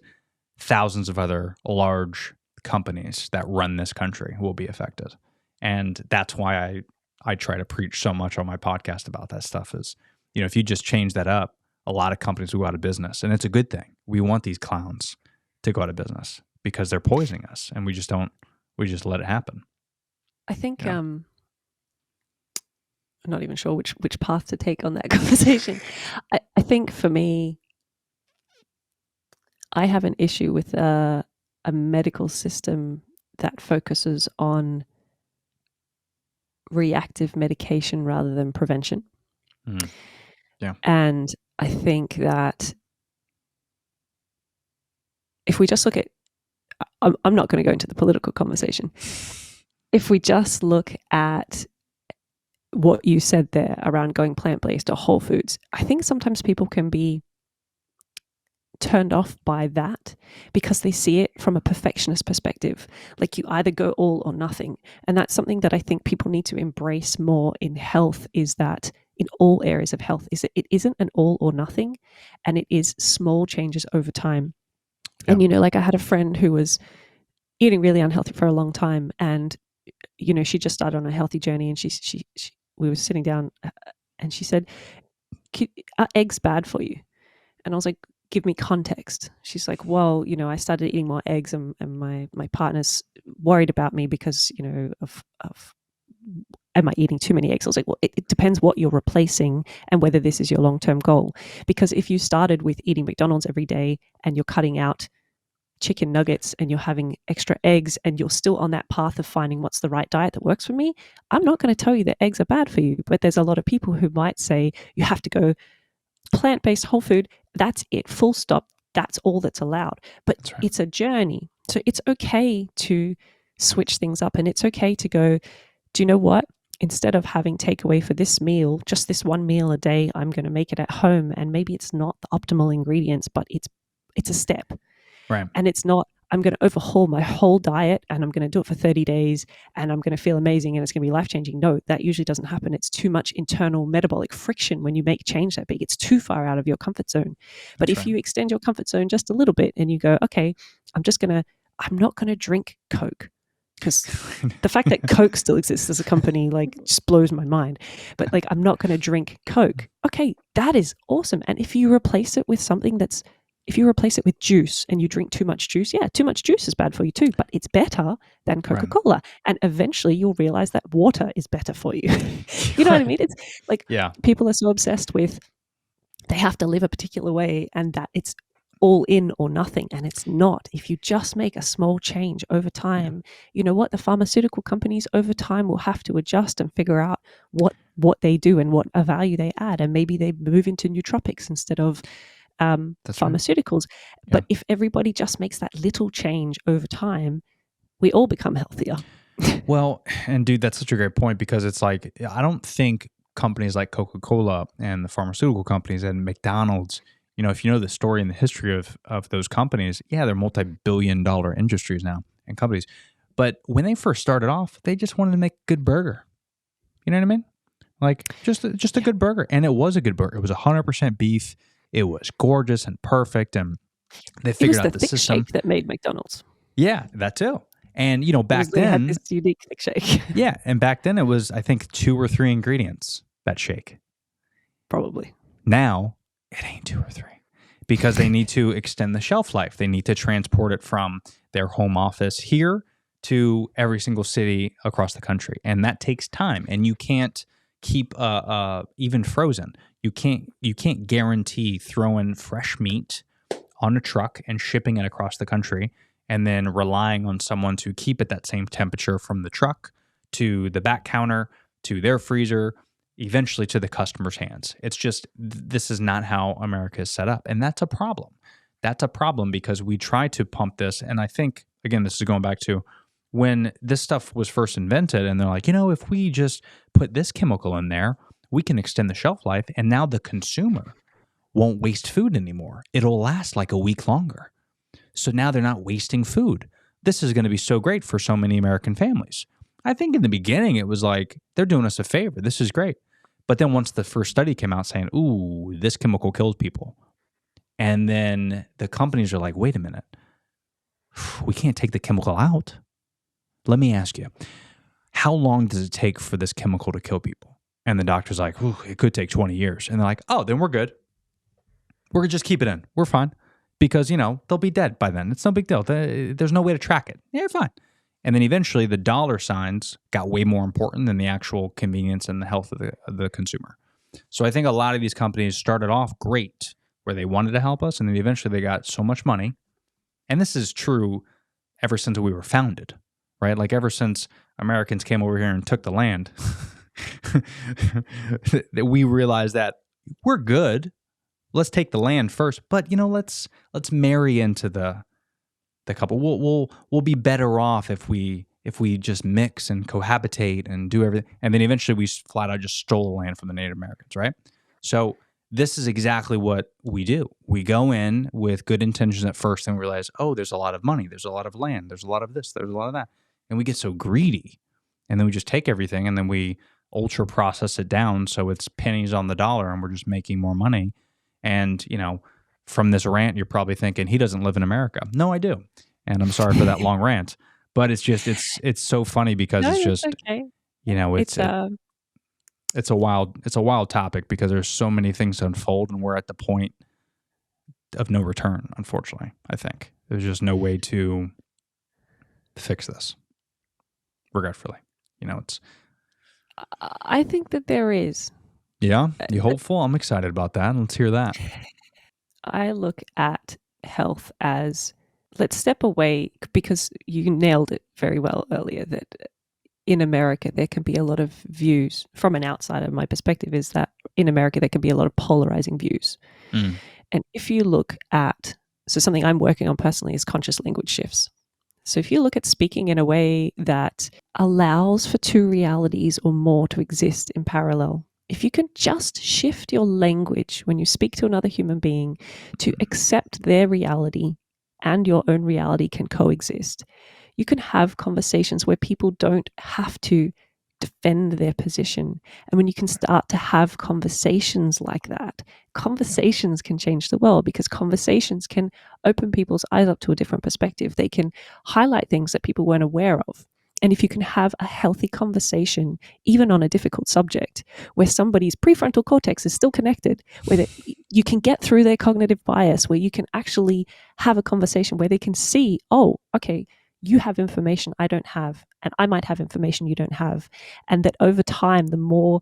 thousands of other large companies that run this country will be affected. And that's why I try to preach so much on my podcast about that stuff is, if you just change that up, a lot of companies will go out of business. And it's a good thing. We want these clowns to go out of business because they're poisoning us, and we just let it happen. I think I'm not even sure which path to take on that conversation. I think for me, I have an issue with a medical system that focuses on reactive medication rather than prevention. Mm. Yeah. And I think that if we just look at, I'm not going to go into the political conversation. If we just look at what you said there around going plant-based or whole foods, I think sometimes people can be turned off by that because they see it from a perfectionist perspective. Like you either go all or nothing. And that's something that I think people need to embrace more in health, is that in all areas of health, is that it isn't an all or nothing, and it is small changes over time. Yeah. And, like I had a friend who was eating really unhealthy for a long time, and, she just started on a healthy journey, and we were sitting down and she said, "Are eggs bad for you?" And I was like, "Give me context." She's like, "Well, I started eating more eggs, and my partner's worried about me because, of am I eating too many eggs?" I was like, "Well, it depends what you're replacing and whether this is your long-term goal. Because if you started with eating McDonald's every day and you're cutting out chicken nuggets and you're having extra eggs and you're still on that path of finding what's the right diet that works for me, I'm not going to tell you that eggs are bad for you. But there's a lot of people who might say you have to go plant-based whole food. That's it, full stop. That's all that's allowed. But that's right. It's a journey. So it's okay to switch things up, and it's okay to go, do you know what? instead of having takeaway for this meal, just this one meal a day, I'm going to make it at home. And maybe it's not the optimal ingredients, but it's a step. Right. And it's not, I'm going to overhaul my whole diet and I'm going to do it for 30 days and I'm going to feel amazing and it's going to be life-changing. No, that usually doesn't happen. It's too much internal metabolic friction when you make change that big. It's too far out of your comfort zone. But if you extend your comfort zone just a little bit and you go, okay, I'm not going to drink Coke. Because the fact that Coke still exists as a company, like, just blows my mind. But like, I'm not going to drink Coke. Okay, that is awesome. And if you replace it with something if you replace it with juice and you drink too much juice, too much juice is bad for you too, but it's better than Coca-Cola. And eventually you'll realize that water is better for you. You know what I mean? It's like, people are so obsessed with, they have to live a particular way and that it's all in or nothing, and it's not. If you just make a small change over time, you know what, the pharmaceutical companies over time will have to adjust and figure out what they do and what a value they add, and maybe they move into nootropics instead of pharmaceuticals. But if everybody just makes that little change over time, we all become healthier. Well, and dude, that's such a great point, because it's like, I don't think companies like Coca-Cola and the pharmaceutical companies and McDonald's, you know, if you know the story and the history of those companies, they're multi-billion-dollar industries now and companies. But when they first started off, they just wanted to make a good burger. You know what I mean? Like, just a good burger. And it was a good burger. It was 100% beef. It was gorgeous and perfect. And they figured out the system. It was the thick shake that made McDonald's. Yeah, that too. And, you know, back then, they had this unique thick shake. Yeah. And back then it was, I think, 2 or 3 ingredients, that shake. Probably. Now, it ain't 2 or 3, because they need to extend the shelf life. They need to transport it from their home office here to every single city across the country. And that takes time. And you can't keep even frozen. You can't guarantee throwing fresh meat on a truck and shipping it across the country and then relying on someone to keep it that same temperature from the truck to the back counter to their freezer, eventually to the customer's hands. It's just, this is not how America is set up. And that's a problem. That's a problem, because we try to pump this. And I think, again, this is going back to when this stuff was first invented, and they're like, you know, if we just put this chemical in there, we can extend the shelf life. And now the consumer won't waste food anymore. It'll last like a week longer. So now they're not wasting food. This is going to be so great for so many American families. I think in the beginning it was like, they're doing us a favor. This is great. But then once the first study came out saying, ooh, this chemical kills people, and then the companies are like, wait a minute, we can't take the chemical out. Let me ask you, how long does it take for this chemical to kill people? And the doctor's like, ooh, it could take 20 years. And they're like, oh, then we're good. We're going to just keep it in. We're fine. Because, you know, they'll be dead by then. It's no big deal. There's no way to track it. Yeah, fine. And then eventually the dollar signs got way more important than the actual convenience and the health of the consumer. So I think a lot of these companies started off great, where they wanted to help us, and then eventually they got so much money. And this is true ever since we were founded, right? Like, ever since Americans came over here and took the land, that we realized that we're good. Let's take the land first, but, you know, let's marry into the couple. We'll be better off if we just mix and cohabitate and do everything. And then eventually we flat out just stole the land from the Native Americans, right? So this is exactly what we do. We go in with good intentions at first and realize, oh, there's a lot of money, there's a lot of land, there's a lot of this, there's a lot of that. And we get so greedy. And then we just take everything and then we ultra process it down so it's pennies on the dollar and we're just making more money. And, you know, from this rant, you're probably thinking, he doesn't live in America. No, I do. And I'm sorry for that long rant. But it's just, it's so funny because it's just, okay. You know, it's a wild topic, because there's so many things to unfold, and we're at the point of no return, unfortunately. I think there's just no way to fix this, regretfully. You know, I think that there is. Yeah? You hopeful? I'm excited about that. Let's hear that. I look at health as, let's step away, because you nailed it very well earlier, that in America there can be a lot of views. From an outsider, my perspective is that in America there can be a lot of polarizing views. And if you look at, so something I'm working on personally is conscious language shifts. So if you look at speaking in a way that allows for two realities or more to exist in parallel, if you can just shift your language when you speak to another human being to accept their reality and your own reality can coexist, you can have conversations where people don't have to defend their position. And when you can start to have conversations like that, conversations can change the world, because conversations can open people's eyes up to a different perspective. They can highlight things that people weren't aware of. And if you can have a healthy conversation, even on a difficult subject, where somebody's prefrontal cortex is still connected, where you can get through their cognitive bias, where you can actually have a conversation where they can see, oh, okay, you have information I don't have, and I might have information you don't have. And that over time, the more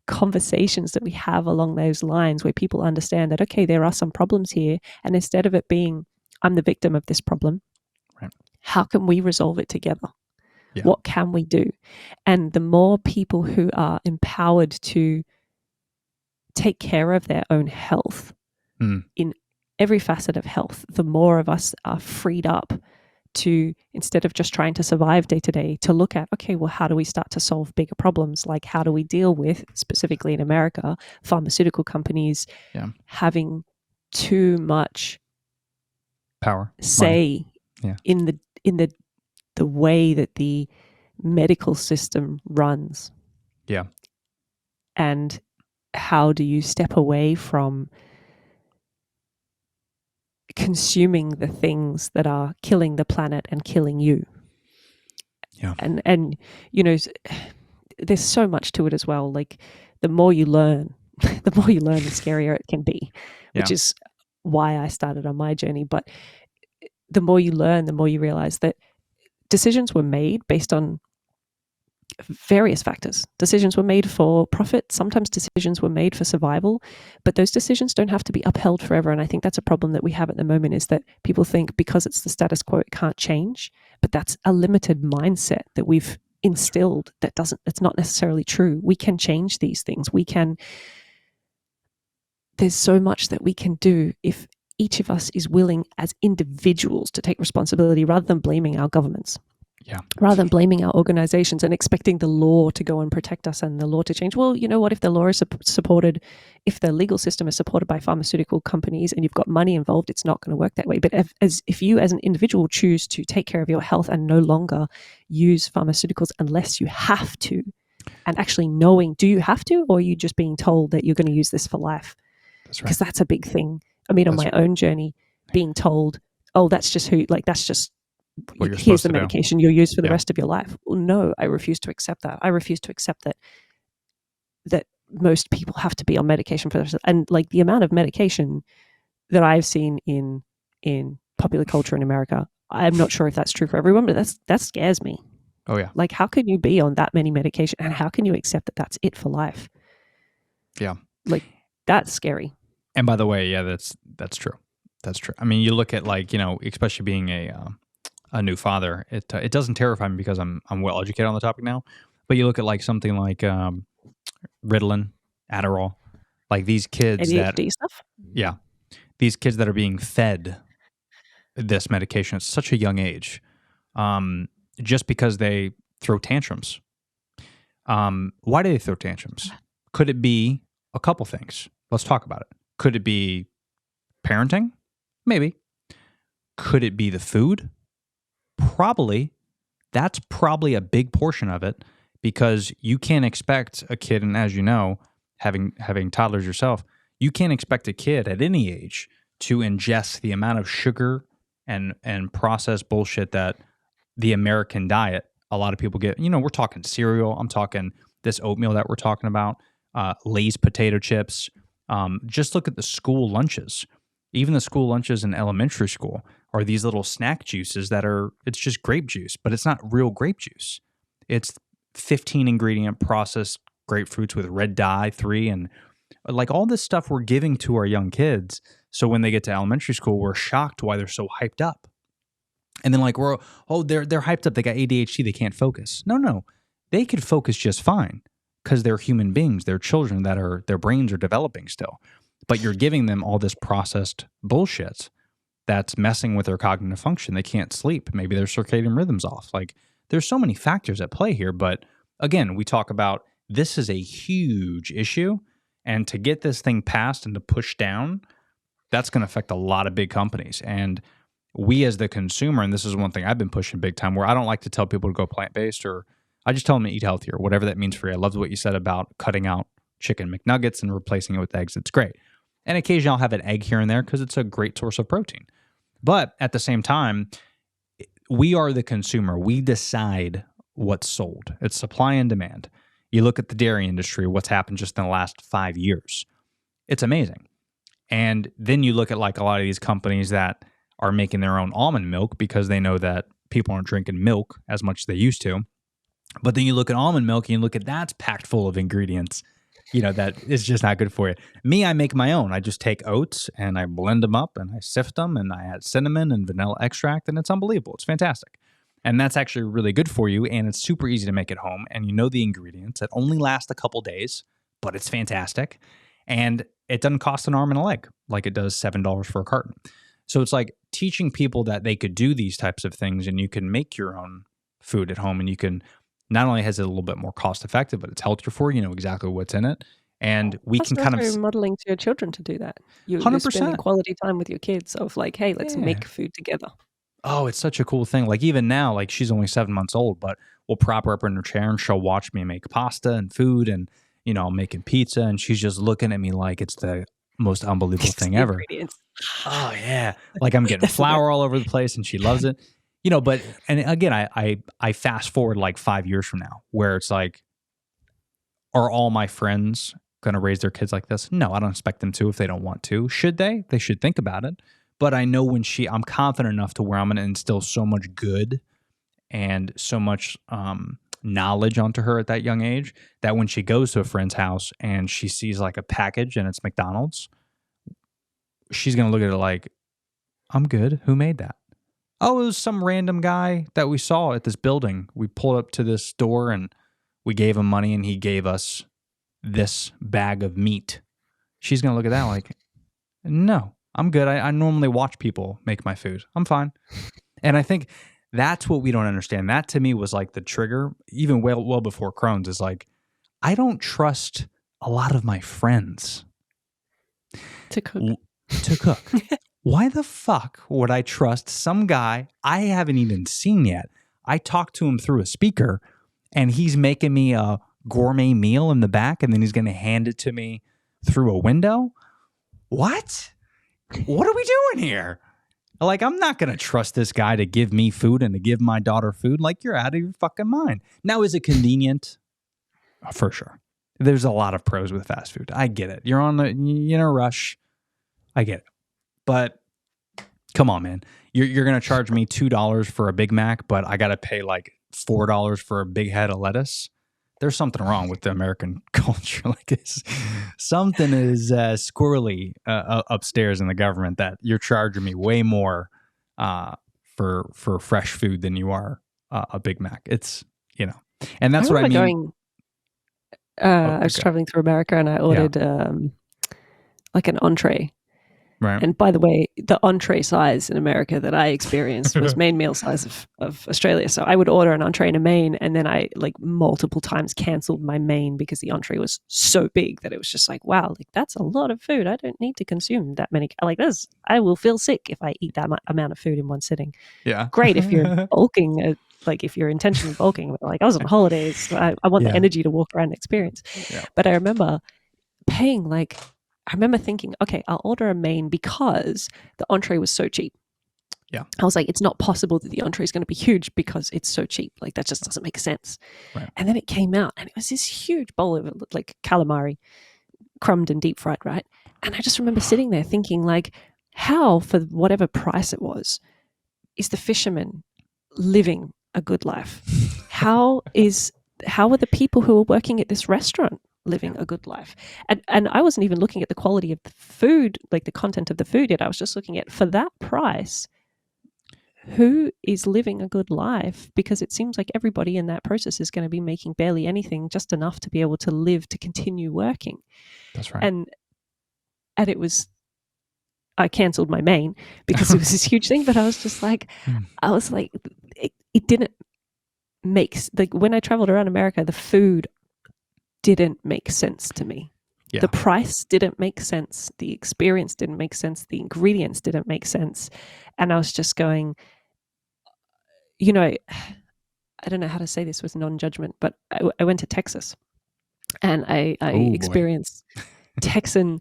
conversations that we have along those lines, where people understand that, okay, there are some problems here. And instead of it being, I'm the victim of this problem, Right. How can we resolve it together? Yeah. What can we do? And the more people who are empowered to take care of their own health in every facet of health, the more of us are freed up to, instead of just trying to survive day to day, to look at, okay, well, how do we start to solve bigger problems? Like, how do we deal with, specifically in America, pharmaceutical companies having too much Power, say Yeah. in the way that the medical system runs? Yeah. And how do you step away from consuming the things that are killing the planet and killing you? Yeah. And you know, there's so much to it as well. Like, the more you learn, the scarier it can be, which is why I started on my journey. But the more you learn, the more you realize that decisions were made based on various factors. Decisions were made for profit. Sometimes decisions were made for survival, but those decisions don't have to be upheld forever. And I think that's a problem that we have at the moment, is that people think because it's the status quo, it can't change. But that's a limited mindset that we've instilled. It's not necessarily true. We can change these things. There's so much that we can do if each of us is willing as individuals to take responsibility, rather than blaming our governments. Yeah. Rather than blaming our organizations and expecting the law to go and protect us and the law to change. Well, you know what? If the law is supported, if the legal system is supported by pharmaceutical companies and you've got money involved, it's not going to work that way. But if you as an individual choose to take care of your health and no longer use pharmaceuticals unless you have to, and actually knowing, do you have to, or are you just being told that you're going to use this for life? That's right. Because that's a big thing. I mean, on my own journey, being told, oh, that's just here's the medication you'll use for the rest of your life. Well, no, I refuse to accept that. I refuse to accept that most people have to be on medication for the rest of, and like the amount of medication that I've seen in popular culture in America, I'm not sure if that's true for everyone, but that scares me. Oh yeah. Like, how can you be on that many medication, and how can you accept that that's it for life? Yeah. Like, that's scary. And by the way, yeah, that's true. That's true. I mean, you look at, like, you know, especially being a new father, it doesn't terrify me because I'm well educated on the topic now. But you look at like something like Ritalin, Adderall, like these kids ADHD stuff. Yeah, these kids that are being fed this medication at such a young age, just because they throw tantrums. Why do they throw tantrums? Could it be a couple things? Let's talk about it. Could it be parenting? Maybe. Could it be the food? Probably. That's probably a big portion of it, because you can't expect a kid, and as you know, having toddlers yourself, you can't expect a kid at any age to ingest the amount of sugar and processed bullshit that the American diet, a lot of people get. You know, we're talking cereal. I'm talking this oatmeal that we're talking about, Lay's potato chips. Just look at the school lunches. Even the school lunches in elementary school are these little snack juices it's just grape juice, but it's not real grape juice. It's 15 ingredient processed grapefruits with red dye 3, and like all this stuff we're giving to our young kids. So when they get to elementary school, we're shocked why they're so hyped up. And then like they're hyped up. They got ADHD. They can't focus. No, they could focus just fine because they're human beings. They're children their brains are developing still. But you're giving them all this processed bullshit that's messing with their cognitive function. They can't sleep. Maybe their circadian rhythm's off. Like there's so many factors at play here. But again, we talk about this is a huge issue. And to get this thing passed and to push down, that's going to affect a lot of big companies. And we as the consumer, and this is one thing I've been pushing big time, where I don't like to tell people to go plant-based, or I just tell them to eat healthier, whatever that means for you. I loved what you said about cutting out chicken McNuggets and replacing it with eggs. It's great. And occasionally I'll have an egg here and there because it's a great source of protein. But at the same time, we are the consumer. We decide what's sold. It's supply and demand. You look at the dairy industry, what's happened just in the last 5 years. It's amazing. And then you look at like a lot of these companies that are making their own almond milk because they know that people aren't drinking milk as much as they used to. But then you look at almond milk and you look at that's packed full of ingredients, that is just not good for you. Me, I make my own. I just take oats and I blend them up and I sift them and I add cinnamon and vanilla extract, and it's unbelievable. It's fantastic. And that's actually really good for you, and it's super easy to make at home, and you know the ingredients. It only lasts a couple days, but it's fantastic. And it doesn't cost an arm and a leg like it does $7 for a carton. So it's like teaching people that they could do these types of things, and you can make your own food at home, and you can not only has it a little bit more cost effective, but it's healthier for you. You know exactly what's in it. And we can kind of modeling to your children to do that. You're 100%. spending quality time with your kids of like, hey, let's make food together. Oh, it's such a cool thing. Like even now, like she's only 7 months old, but we'll prop her up in her chair and she'll watch me make pasta and food, and I'm making pizza, and she's just looking at me like it's the most unbelievable thing ever. Oh yeah. Like I'm getting flour all over the place, and she loves it. But, and again, I fast forward like 5 years from now, where it's like, are all my friends going to raise their kids like this? No, I don't expect them to if they don't want to. Should they? They should think about it. But I know I'm confident enough to where I'm going to instill so much good and so much knowledge onto her at that young age that when she goes to a friend's house and she sees like a package and it's McDonald's, she's going to look at it like, I'm good. Who made that? Oh, it was some random guy that we saw at this building. We pulled up to this store and we gave him money and he gave us this bag of meat. She's going to look at that like, no, I'm good. I normally watch people make my food. I'm fine. And I think that's what we don't understand. That to me was like the trigger, even well before Crohn's, is like, I don't trust a lot of my friends to cook. Why the fuck would I trust some guy I haven't even seen yet? I talked to him through a speaker, and he's making me a gourmet meal in the back, and then he's going to hand it to me through a window? What? What are we doing here? Like, I'm not going to trust this guy to give me food and to give my daughter food. Like, you're out of your fucking mind. Now, is it convenient? For sure. There's a lot of pros with fast food. I get it. You're in a rush. I get it. But come on, man. You're going to charge me $2 for a Big Mac, but I got to pay like $4 for a big head of lettuce. There's something wrong with the American culture. Like this, something is squirrely upstairs in the government that you're charging me way more for fresh food than you are a Big Mac. It's and that's what I mean. I was traveling through America and I ordered like an entree. Right. And by the way, the entree size in America that I experienced was main meal size of Australia. So I would order an entree and a main, and then I like multiple times canceled my main because the entree was so big that it was just like, wow, like that's a lot of food. I don't need to consume that many. Like this, I will feel sick if I eat that amount of food in one sitting. Yeah. Great if you're bulking, like if you're intentionally bulking. Like I was on holidays, so I want the energy to walk around and experience. Yeah. But I remember paying I remember thinking, okay, I'll order a main because the entree was so cheap. Yeah. I was like, it's not possible that the entree is going to be huge because it's so cheap. Like that just doesn't make sense. Right. And then it came out and it was this huge bowl of like calamari, crumbed and deep fried, right? And I just remember sitting there thinking like, how, for whatever price it was, is the fisherman living a good life? How are the people who are working at this restaurant living a good life? And I wasn't even looking at the quality of the food, like the content of the food yet. I was just looking at, for that price, who is living a good life? Because it seems like everybody in that process is going to be making barely anything, just enough to be able to live, to continue working. That's right. And it was, I cancelled my main because it was this huge thing. But I was just like, it didn't make, like, when I traveled around America, the food didn't make sense to me. Yeah. The price didn't make sense. The experience didn't make sense. The ingredients didn't make sense. And I was just going, you know, I don't know how to say this with non-judgment, but I went to Texas and I experienced Texan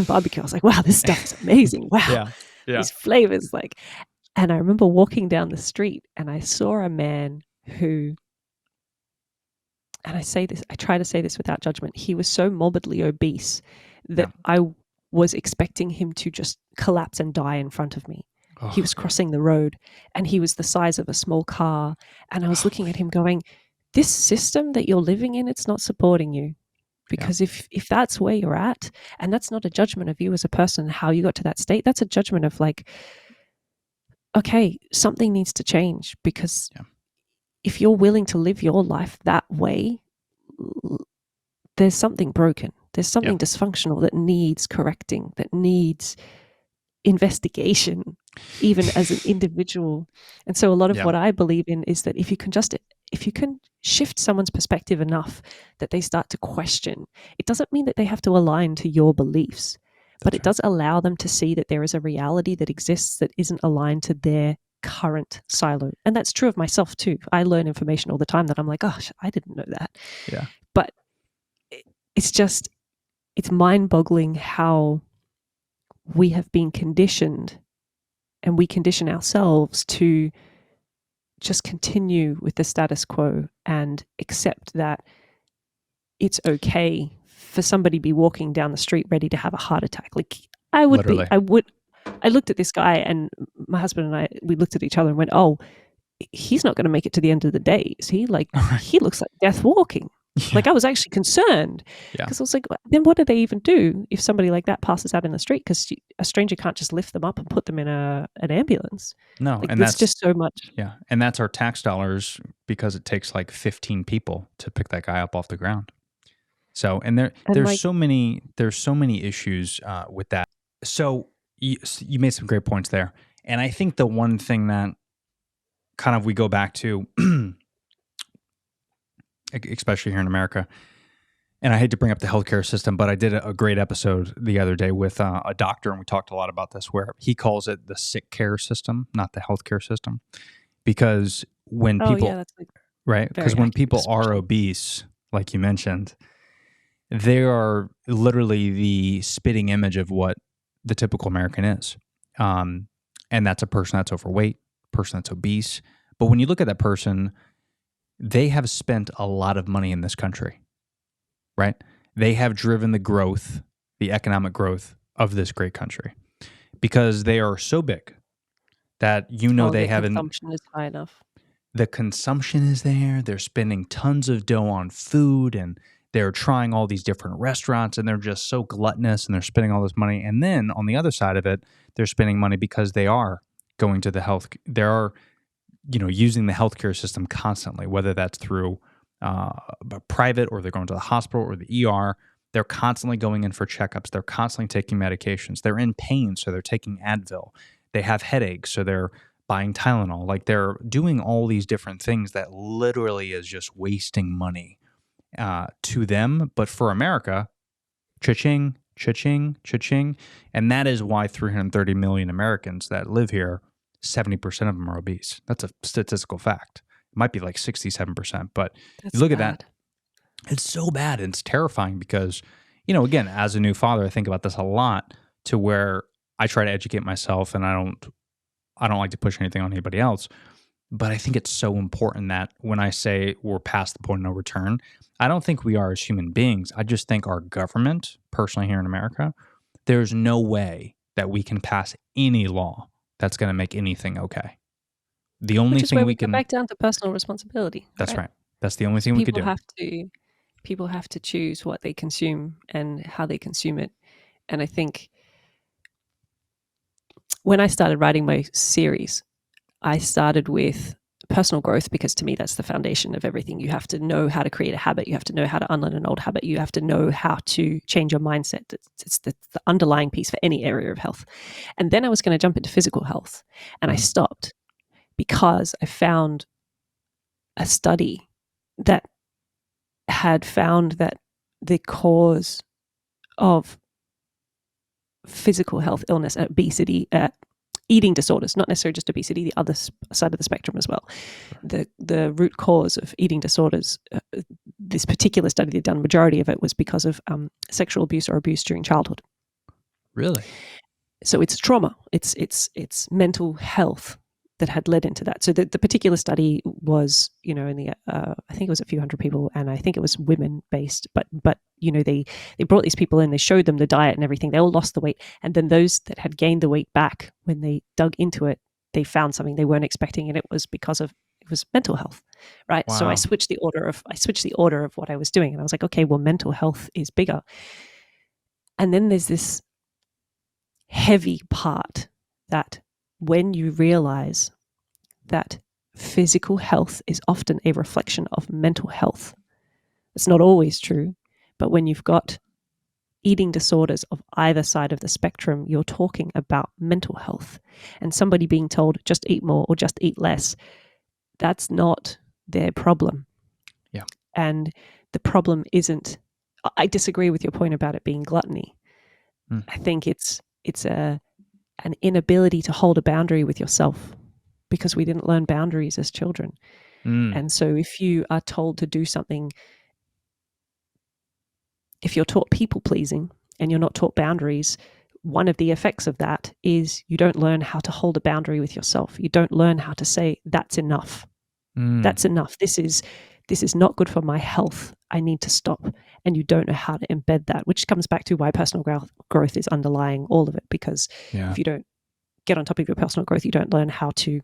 barbecue. I was like, wow, this stuff is amazing. Wow. These flavors, like, and I remember walking down the street and I saw a man who, and I try to say this without judgment, he was so morbidly obese that I was expecting him to just collapse and die in front of me. Oh, he was crossing the road and he was the size of a small car. And I was looking at him going, this system that you're living in, it's not supporting you. Because if that's where you're at, and that's not a judgment of you as a person, how you got to that state, that's a judgment of like, okay, something needs to change. Because if you're willing to live your life that way, there's something broken. There's something dysfunctional that needs correcting, that needs investigation, even as an individual. And so a lot of what I believe in is that if you can shift someone's perspective enough that they start to question, it doesn't mean that they have to align to your beliefs, but it does allow them to see that there is a reality that exists that isn't aligned to their current silo. And that's true of myself too. I learn information all the time that I'm like, gosh, I didn't know that. Yeah. But it's mind-boggling how we have been conditioned, and we condition ourselves to just continue with the status quo and accept that it's okay for somebody to be walking down the street ready to have a heart attack. Like I looked at this guy, and my husband and I, we looked at each other and went, oh, he's not going to make it to the end of the day. Is he? Like, he looks like death walking. Like, I was actually concerned because I was like, then what do they even do if somebody like that passes out in the street? Because a stranger can't just lift them up and put them in an ambulance. No, like, and that's just so much. Yeah, and that's our tax dollars, because it takes like 15 people to pick that guy up off the ground. So, and there's like, so many issues with that. So you made some great points there, and I think the one thing that kind of we go back to, especially here in America, and I hate to bring up the healthcare system, but I did a great episode the other day with a doctor, and we talked a lot about this, where he calls it the sick care system, not the healthcare system, because when people, right? Because when people are obese, like you mentioned, they are literally the spitting image of what the typical American is. And that's a person that's overweight, person that's obese. But when you look at that person, they have spent a lot of money in this country, right? They have driven the growth, the economic growth of this great country, because they are so big that they haven't. The consumption is high enough. The consumption is there. They're spending tons of dough on food, and they're trying all these different restaurants, and they're just so gluttonous, and they're spending all this money. And then on the other side of it, they're spending money because they are going to the health. They are, using the healthcare system constantly, whether that's through private, or they're going to the hospital or the ER. They're constantly going in for checkups. They're constantly taking medications. They're in pain, so they're taking Advil. They have headaches, so they're buying Tylenol. Like, they're doing all these different things that literally is just wasting money to them. But for America, cha-ching, cha-ching, cha-ching. And that is why 330 million Americans that live here, 70% of them are obese. That's a statistical fact. It might be like 67%, but you look at that, it's so bad, and it's terrifying because, again, as a new father, I think about this a lot, to where I try to educate myself, and I don't like to push anything on anybody else. But I think it's so important that when I say we're past the point of no return, I don't think we are as human beings. I just think our government, personally here in America, there's no way that we can pass any law that's going to make anything okay. The only thing we can go back down to personal responsibility. That's right. That's the only thing we could do. People have to choose what they consume and how they consume it. And I think when I started writing my series, I started with personal growth, because to me that's the foundation of everything. You have to know how to create a habit. You have to know how to unlearn an old habit. You have to know how to change your mindset. It's the underlying piece for any area of health. And then I was going to jump into physical health, and I stopped because I found a study that had found that the cause of physical health illness, obesity, eating disorders, not necessarily just obesity, the other side of the spectrum as well. The root cause of eating disorders, this particular study they'd done, majority of it was because of sexual abuse or abuse during childhood. Really? So it's trauma, it's mental health that had led into that. So the particular study was, in the I think it was a few hundred people, and I think it was women based, but they brought these people in, they showed them the diet and everything, they all lost the weight, and then those that had gained the weight back, when they dug into it, they found something they weren't expecting, and it was because of mental health, right? Wow. So I switched the order of what I was doing, and I was like, okay, well, mental health is bigger. And then there's this heavy part that when you realize that physical health is often a reflection of mental health, it's not always true, but when you've got eating disorders of either side of the spectrum, you're talking about mental health. And somebody being told just eat more or just eat less, that's not their problem. Yeah. And the problem isn't, I disagree with your point about it being gluttony. I think it's an inability to hold a boundary with yourself, because we didn't learn boundaries as children. And so if you are told to do something, if you're taught people pleasing and you're not taught boundaries, one of the effects of that is you don't learn how to hold a boundary with yourself. You don't learn how to say, that's enough. That's enough. This is not good for my health. I need to stop. And you don't know how to embed that, which comes back to why personal growth is underlying all of it. Because if you don't get on top of your personal growth, you don't learn how to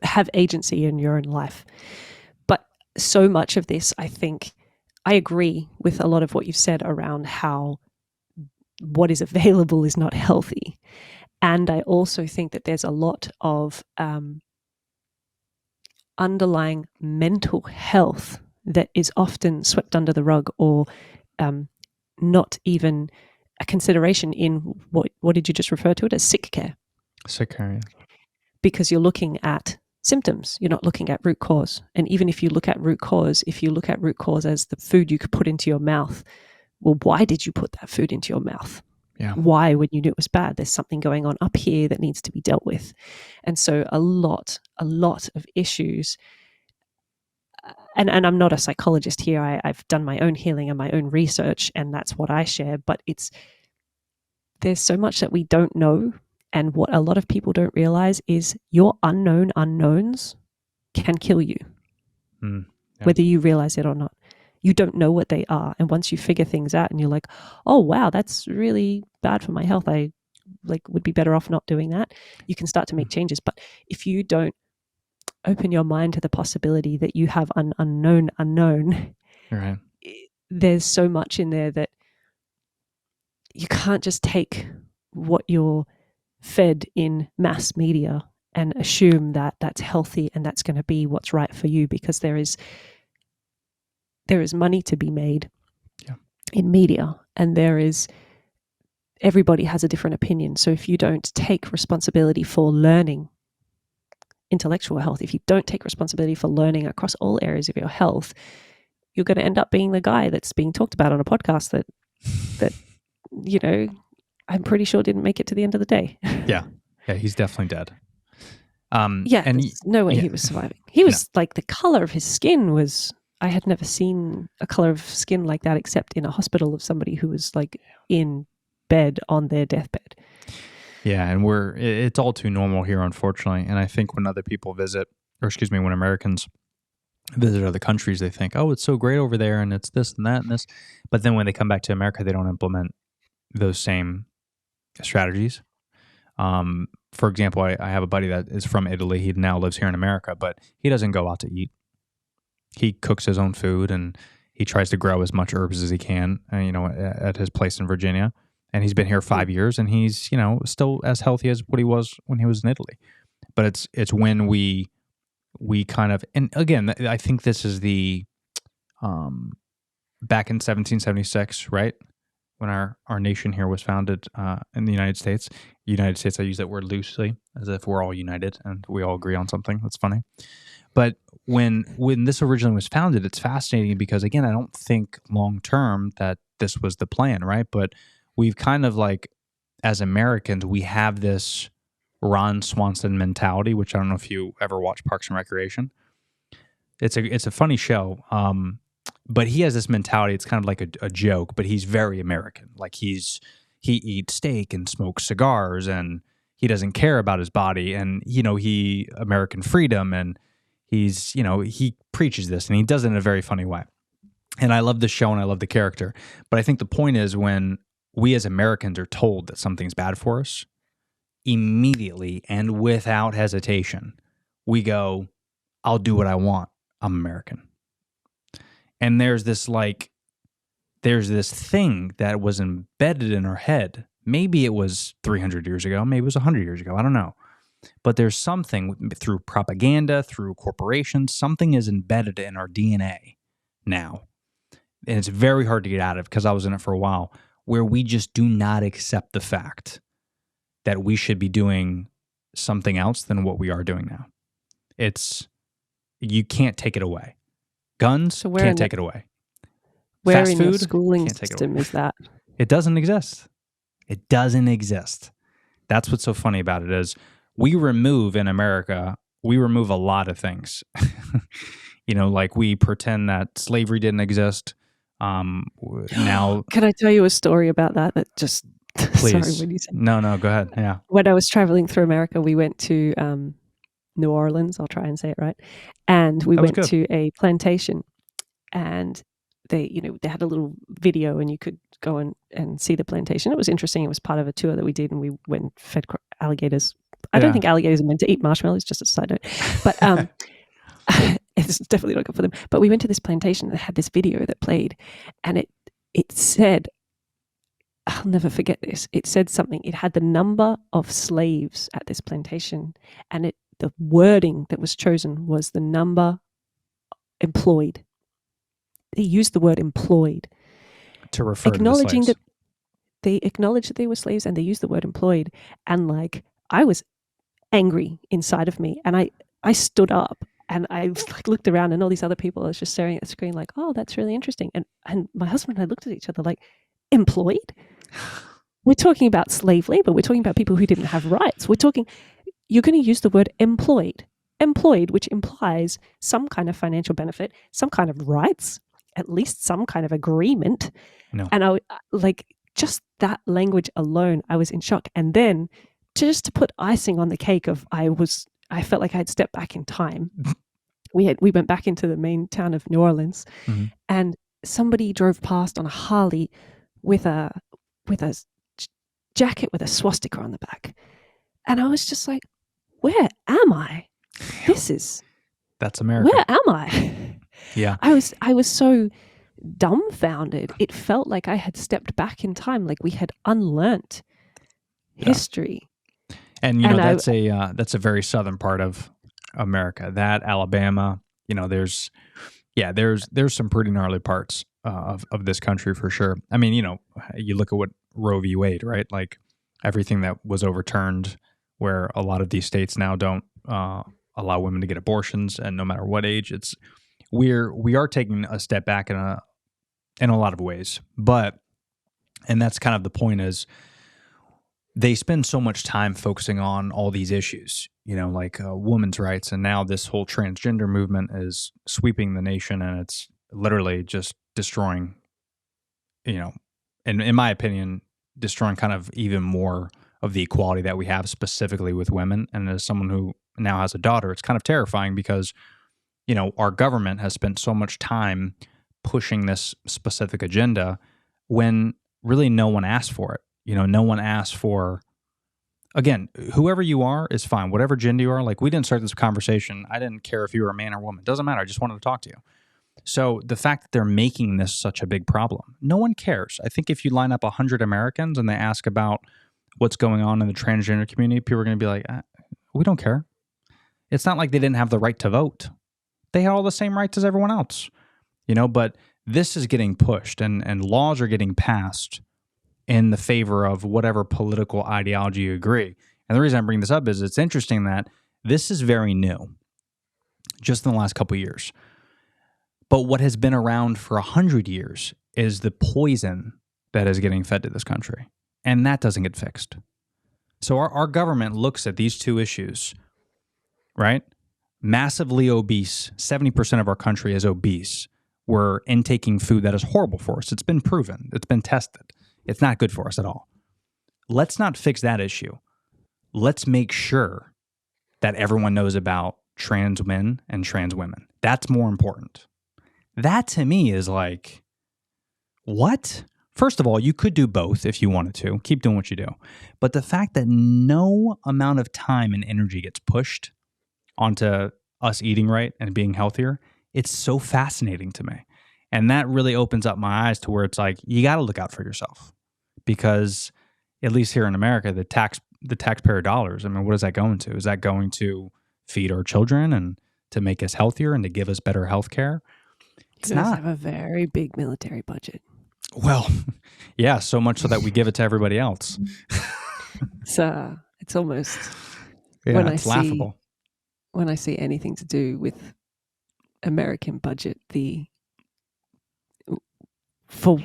have agency in your own life. But so much of this, I think, I agree with a lot of what you've said around how what is available is not healthy. And I also think that there's a lot of underlying mental health that is often swept under the rug, or not even a consideration in what did you just refer to it as? Sick care. Sick care, yeah. Because you're looking at symptoms, you're not looking at root cause. And even if you look at root cause, if you look at root cause as the food you could put into your mouth, well, why did you put that food into your mouth? Yeah. Why, when you knew it was bad? There's something going on up here that needs to be dealt with. And so a lot of issues, and I'm not a psychologist here, I've done my own healing and my own research, and that's what I share, but there's so much that we don't know. And what a lot of people don't realize is your unknown unknowns can kill you, whether you realize it or not. You don't know what they are. And once you figure things out and you're like, oh, wow, that's really bad for my health, I would be better off not doing that, you can start to make changes. But if you don't open your mind to the possibility that you have an unknown unknown, Right. there's so much in there that you can't just take what you're fed in mass media and assume that that's healthy and that's going to be what's right for you, because there is money to be made in media, and everybody has a different opinion. So if you don't take responsibility for learning intellectual health, if you don't take responsibility for learning across all areas of your health, you're going to end up being the guy that's being talked about on a podcast that I'm pretty sure didn't make it to the end of the day. Yeah, he's definitely dead. And there's no way he was surviving. He was like, the color of his skin was, I had never seen a color of skin like that except in a hospital of somebody who was like in bed on their deathbed. Yeah, and it's all too normal here, unfortunately. And I think when when Americans visit other countries, they think, oh, it's so great over there and it's this and that and this. But then when they come back to America, they don't implement those same strategies. For example, I have a buddy that is from Italy. He now lives here in America, but he doesn't go out to eat. He cooks his own food and he tries to grow as much herbs as he can, at his place in Virginia. And he's been here 5 years and he's, still as healthy as what he was when he was in Italy. but it's when we kind of, and again, I think this is the back in 1776, right? When our nation here was founded in the United States. United States, I use that word loosely, as if we're all united and we all agree on something. That's funny. But when this originally was founded, it's fascinating because, again, I don't think long term that this was the plan, right? But we've kind of like, as Americans, we have this Ron Swanson mentality, which I don't know if you ever watch Parks and Recreation. It's a funny show, but he has this mentality. It's kind of like a joke, but he's very American. Like he eats steak and smokes cigars, and he doesn't care about his body, and he American freedom, and he preaches this, and he does it in a very funny way. And I love the show, and I love the character. But I think the point is, when we as Americans are told that something's bad for us, immediately and without hesitation, we go, I'll do what I want. I'm American. And there's this thing that was embedded in our head. Maybe it was 300 years ago. Maybe it was 100 years ago. I don't know. But there's something through propaganda, through corporations, something is embedded in our DNA now. And it's very hard to get out of, because I was in it for a while, where we just do not accept the fact that we should be doing something else than what we are doing now. You can't take it away. Guns, can't take it away. Where Fast in your food, schooling can't take it system away. is that? It doesn't exist. It doesn't exist. That's what's so funny about it is in America, we remove a lot of things. Like we pretend that slavery didn't exist. Now, can I tell you a story about that? That just please. Sorry, when you said No, go ahead. Yeah. When I was traveling through America, we went to New Orleans. I'll try and say it right. And we went to a plantation, and they had a little video, and you could go and see the plantation. It was interesting. It was part of a tour that we did, and we went and fed alligators. I don't think alligators are meant to eat marshmallows, just a side note. But it's definitely not good for them. But we went to this plantation that had this video that played, and it said, I'll never forget this. It said something. It had the number of slaves at this plantation, and the wording that was chosen was the number employed. They used the word employed to refer acknowledging to the slaves. that they acknowledged that they were slaves, and they used the word employed. And I was angry inside of me, and I stood up, and I looked around, and all these other people, I was just staring at the screen like, oh, that's really interesting. And my husband and I looked at each other like, employed? We're talking about slave labor. We're talking about people who didn't have rights. You're going to use the word employed, which implies some kind of financial benefit, some kind of rights, at least some kind of agreement. No. And just that language alone, I was in shock. And then just to put icing on the cake I felt like I had stepped back in time. We went back into the main town of New Orleans, and somebody drove past on a Harley with a jacket with a swastika on the back. And I was just like, where am I? That's America. Where am I? Yeah. I was so dumbfounded. It felt like I had stepped back in time, like we had unlearnt history. And that's a very southern part of America. That Alabama, there's some pretty gnarly parts of this country for sure. I mean, you look at what Roe v. Wade, right? Like everything that was overturned, where a lot of these states now don't allow women to get abortions, and no matter what age, we are taking a step back in a lot of ways. And that's kind of the point is, they spend so much time focusing on all these issues, like women's rights, and now this whole transgender movement is sweeping the nation, and it's literally just destroying, in my opinion, destroying kind of even more of the equality that we have specifically with women. And as someone who now has a daughter, it's kind of terrifying because, our government has spent so much time pushing this specific agenda when really no one asked for it. No one asked for, again, whoever you are is fine. Whatever gender you are, like we didn't start this conversation. I didn't care if you were a man or woman. Doesn't matter. I just wanted to talk to you. So the fact that they're making this such a big problem, no one cares. I think if you line up 100 Americans and they ask about what's going on in the transgender community, people are going to be like, we don't care. It's not like they didn't have the right to vote. They had all the same rights as everyone else, but this is getting pushed and laws are getting passed in the favor of whatever political ideology you agree. And the reason I bring this up is it's interesting that this is very new, just in the last couple of years. But what has been around for 100 years is the poison that is getting fed to this country. And that doesn't get fixed. So our government looks at these two issues, right? Massively obese, 70% of our country is obese. We're intaking food that is horrible for us. It's been proven. It's been tested. It's not good for us at all. Let's not fix that issue. Let's make sure that everyone knows about trans men and trans women. That's more important. That to me is like, what? First of all, you could do both if you wanted to. Keep doing what you do. But the fact that no amount of time and energy gets pushed onto us eating right and being healthier, it's so fascinating to me. And that really opens up my eyes to where it's like, you got to look out for yourself. Because at least here in America, the taxpayer dollars, I mean, what is that going to? Is that going to feed our children and to make us healthier and to give us better health care? It's You guys not. have a very big military budget. Well, yeah, so much so that we give it to everybody else. It's almost Yeah, when it's I laughable. when I see anything to do with American budget, for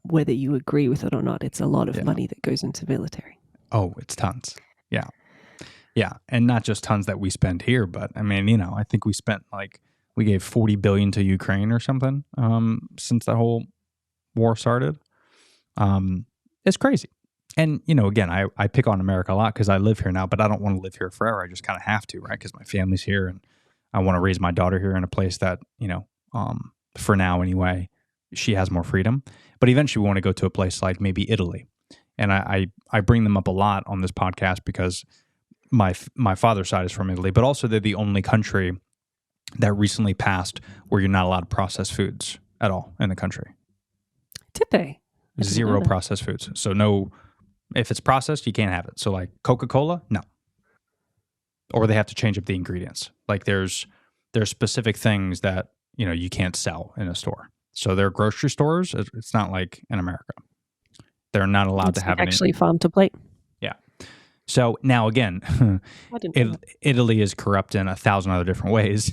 whether you agree with it or not, it's a lot of Yeah. money that goes into military. Oh, it's tons. Yeah. Yeah. And not just tons that we spend here, but I mean, I think we gave $40 billion to Ukraine or something since that whole war started. It's crazy. And, again, I pick on America a lot because I live here now, but I don't want to live here forever. I just kind of have to, right? Because my family's here and I want to raise my daughter here in a place that, for now anyway, she has more freedom. But eventually we want to go to a place like maybe Italy. And I bring them up a lot on this podcast because my father's side is from Italy, but also they're the only country that recently passed where you're not allowed to process foods at all in the country. Did they? I didn't know Zero that. processed foods. So no, if it's processed, you can't have it. So like Coca-Cola, no. Or they have to change up the ingredients. Like there's specific things that, you can't sell in a store. So their grocery stores, it's not like in America. They're not allowed It's to have actually farm to plate. Yeah. So now again, I didn't know that. Italy is corrupt in 1,000 other different ways,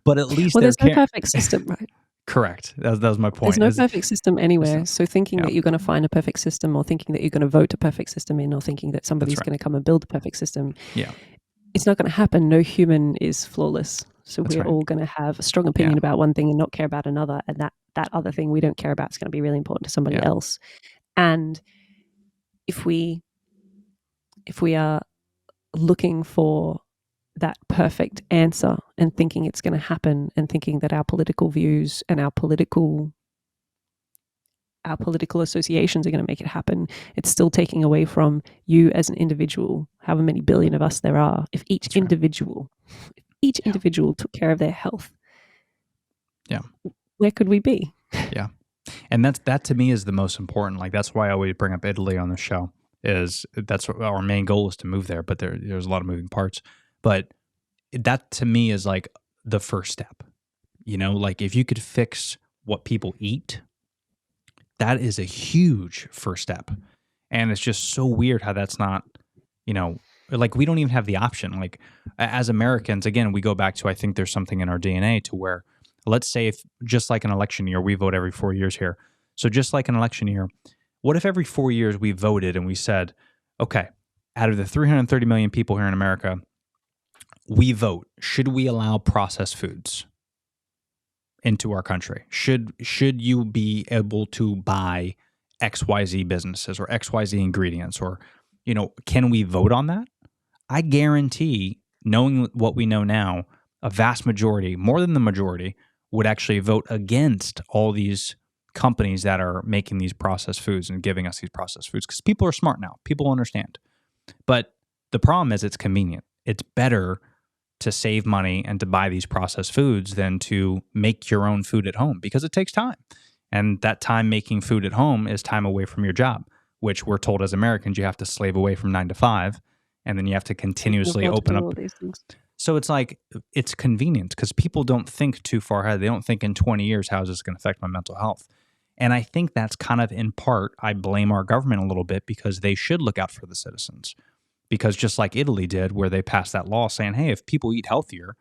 but at least Well, they're there's no perfect system, right? correct. That was my point. There's no is- perfect system anywhere. So thinking Yeah. that you're going to find a perfect system, or thinking that you're going to vote a perfect system in, or thinking that somebody's right. going to come and build a perfect system, Yeah. it's not going to happen. No human is flawless. So That's we're right. all going to have a strong opinion Yeah. about one thing and not care about another. And that other thing we don't care about is going to be really important to somebody Yeah. else. And if we are looking for that perfect answer and thinking it's going to happen and thinking that our political views and our political associations are going to make it happen, it's still taking away from you as an individual, however many billion of us there are. If each That's right. individual took care of their health, Yeah. where could we be? And that to me is the most important. Like that's why I always bring up Italy on the show. That's what our main goal is to move there, but there's a lot of moving parts. But that to me is like the first step. Like if you could fix what people eat, that is a huge first step. And it's just so weird how that's not, like we don't even have the option. Like as Americans, again, we go back to, I think there's something in our DNA to where, let's say if just like an election year, we vote every 4 years here. So just like an election year, what if every 4 years we voted and we said, okay, out of the 330 million people here in America, we vote, should we allow processed foods into our country? Should you be able to buy XYZ businesses or XYZ ingredients, or, can we vote on that? I guarantee, knowing what we know now, a vast majority, more than the majority, would actually vote against all these companies that are making these processed foods and giving us these processed foods, because people are smart now. People understand. But the problem is it's convenient. It's better to save money and to buy these processed foods than to make your own food at home, because it takes time. And that time making food at home is time away from your job, which we're told as Americans you have to slave away from 9 to 5. and then you have to Taking continuously afford to open do up. all these things. So it's like, it's convenient because people don't think too far ahead. They don't think in 20 years, how is this going to affect my mental health? And I think that's kind of in part, I blame our government a little bit because they should look out for the citizens. Because just like Italy did, where they passed that law saying, hey, if people eat healthier,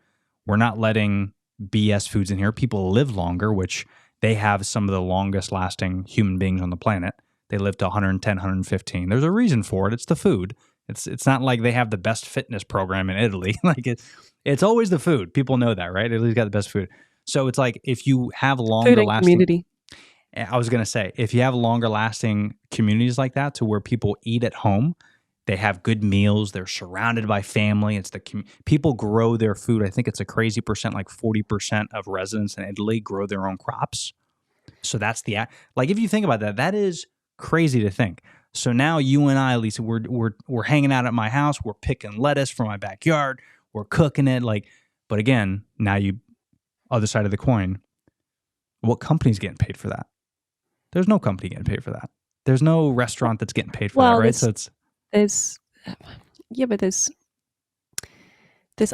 we're not letting BS foods in here. People live longer, which they have some of the longest lasting human beings on the planet. They live to 110, 115. There's a reason for it. It's the food. It's not like they have the best fitness program in Italy. Like it's always the food. People know that, right? Italy's got the best food. So it's like if you have Food longer and lasting, community. I was going to say, if you have longer lasting communities like that to where people eat at home, they have good meals, they're surrounded by family. It's people grow their food. I think it's a crazy percent, like 40% of residents in Italy grow their own crops. So that's like, if you think about that, that is crazy to think. So now you and I, Lisa, we're hanging out at my house. We're picking lettuce from my backyard. We're cooking it. But again, now other side of the coin, what company's getting paid for that? There's no company getting paid for that. There's no restaurant that's getting paid for that, right? So there's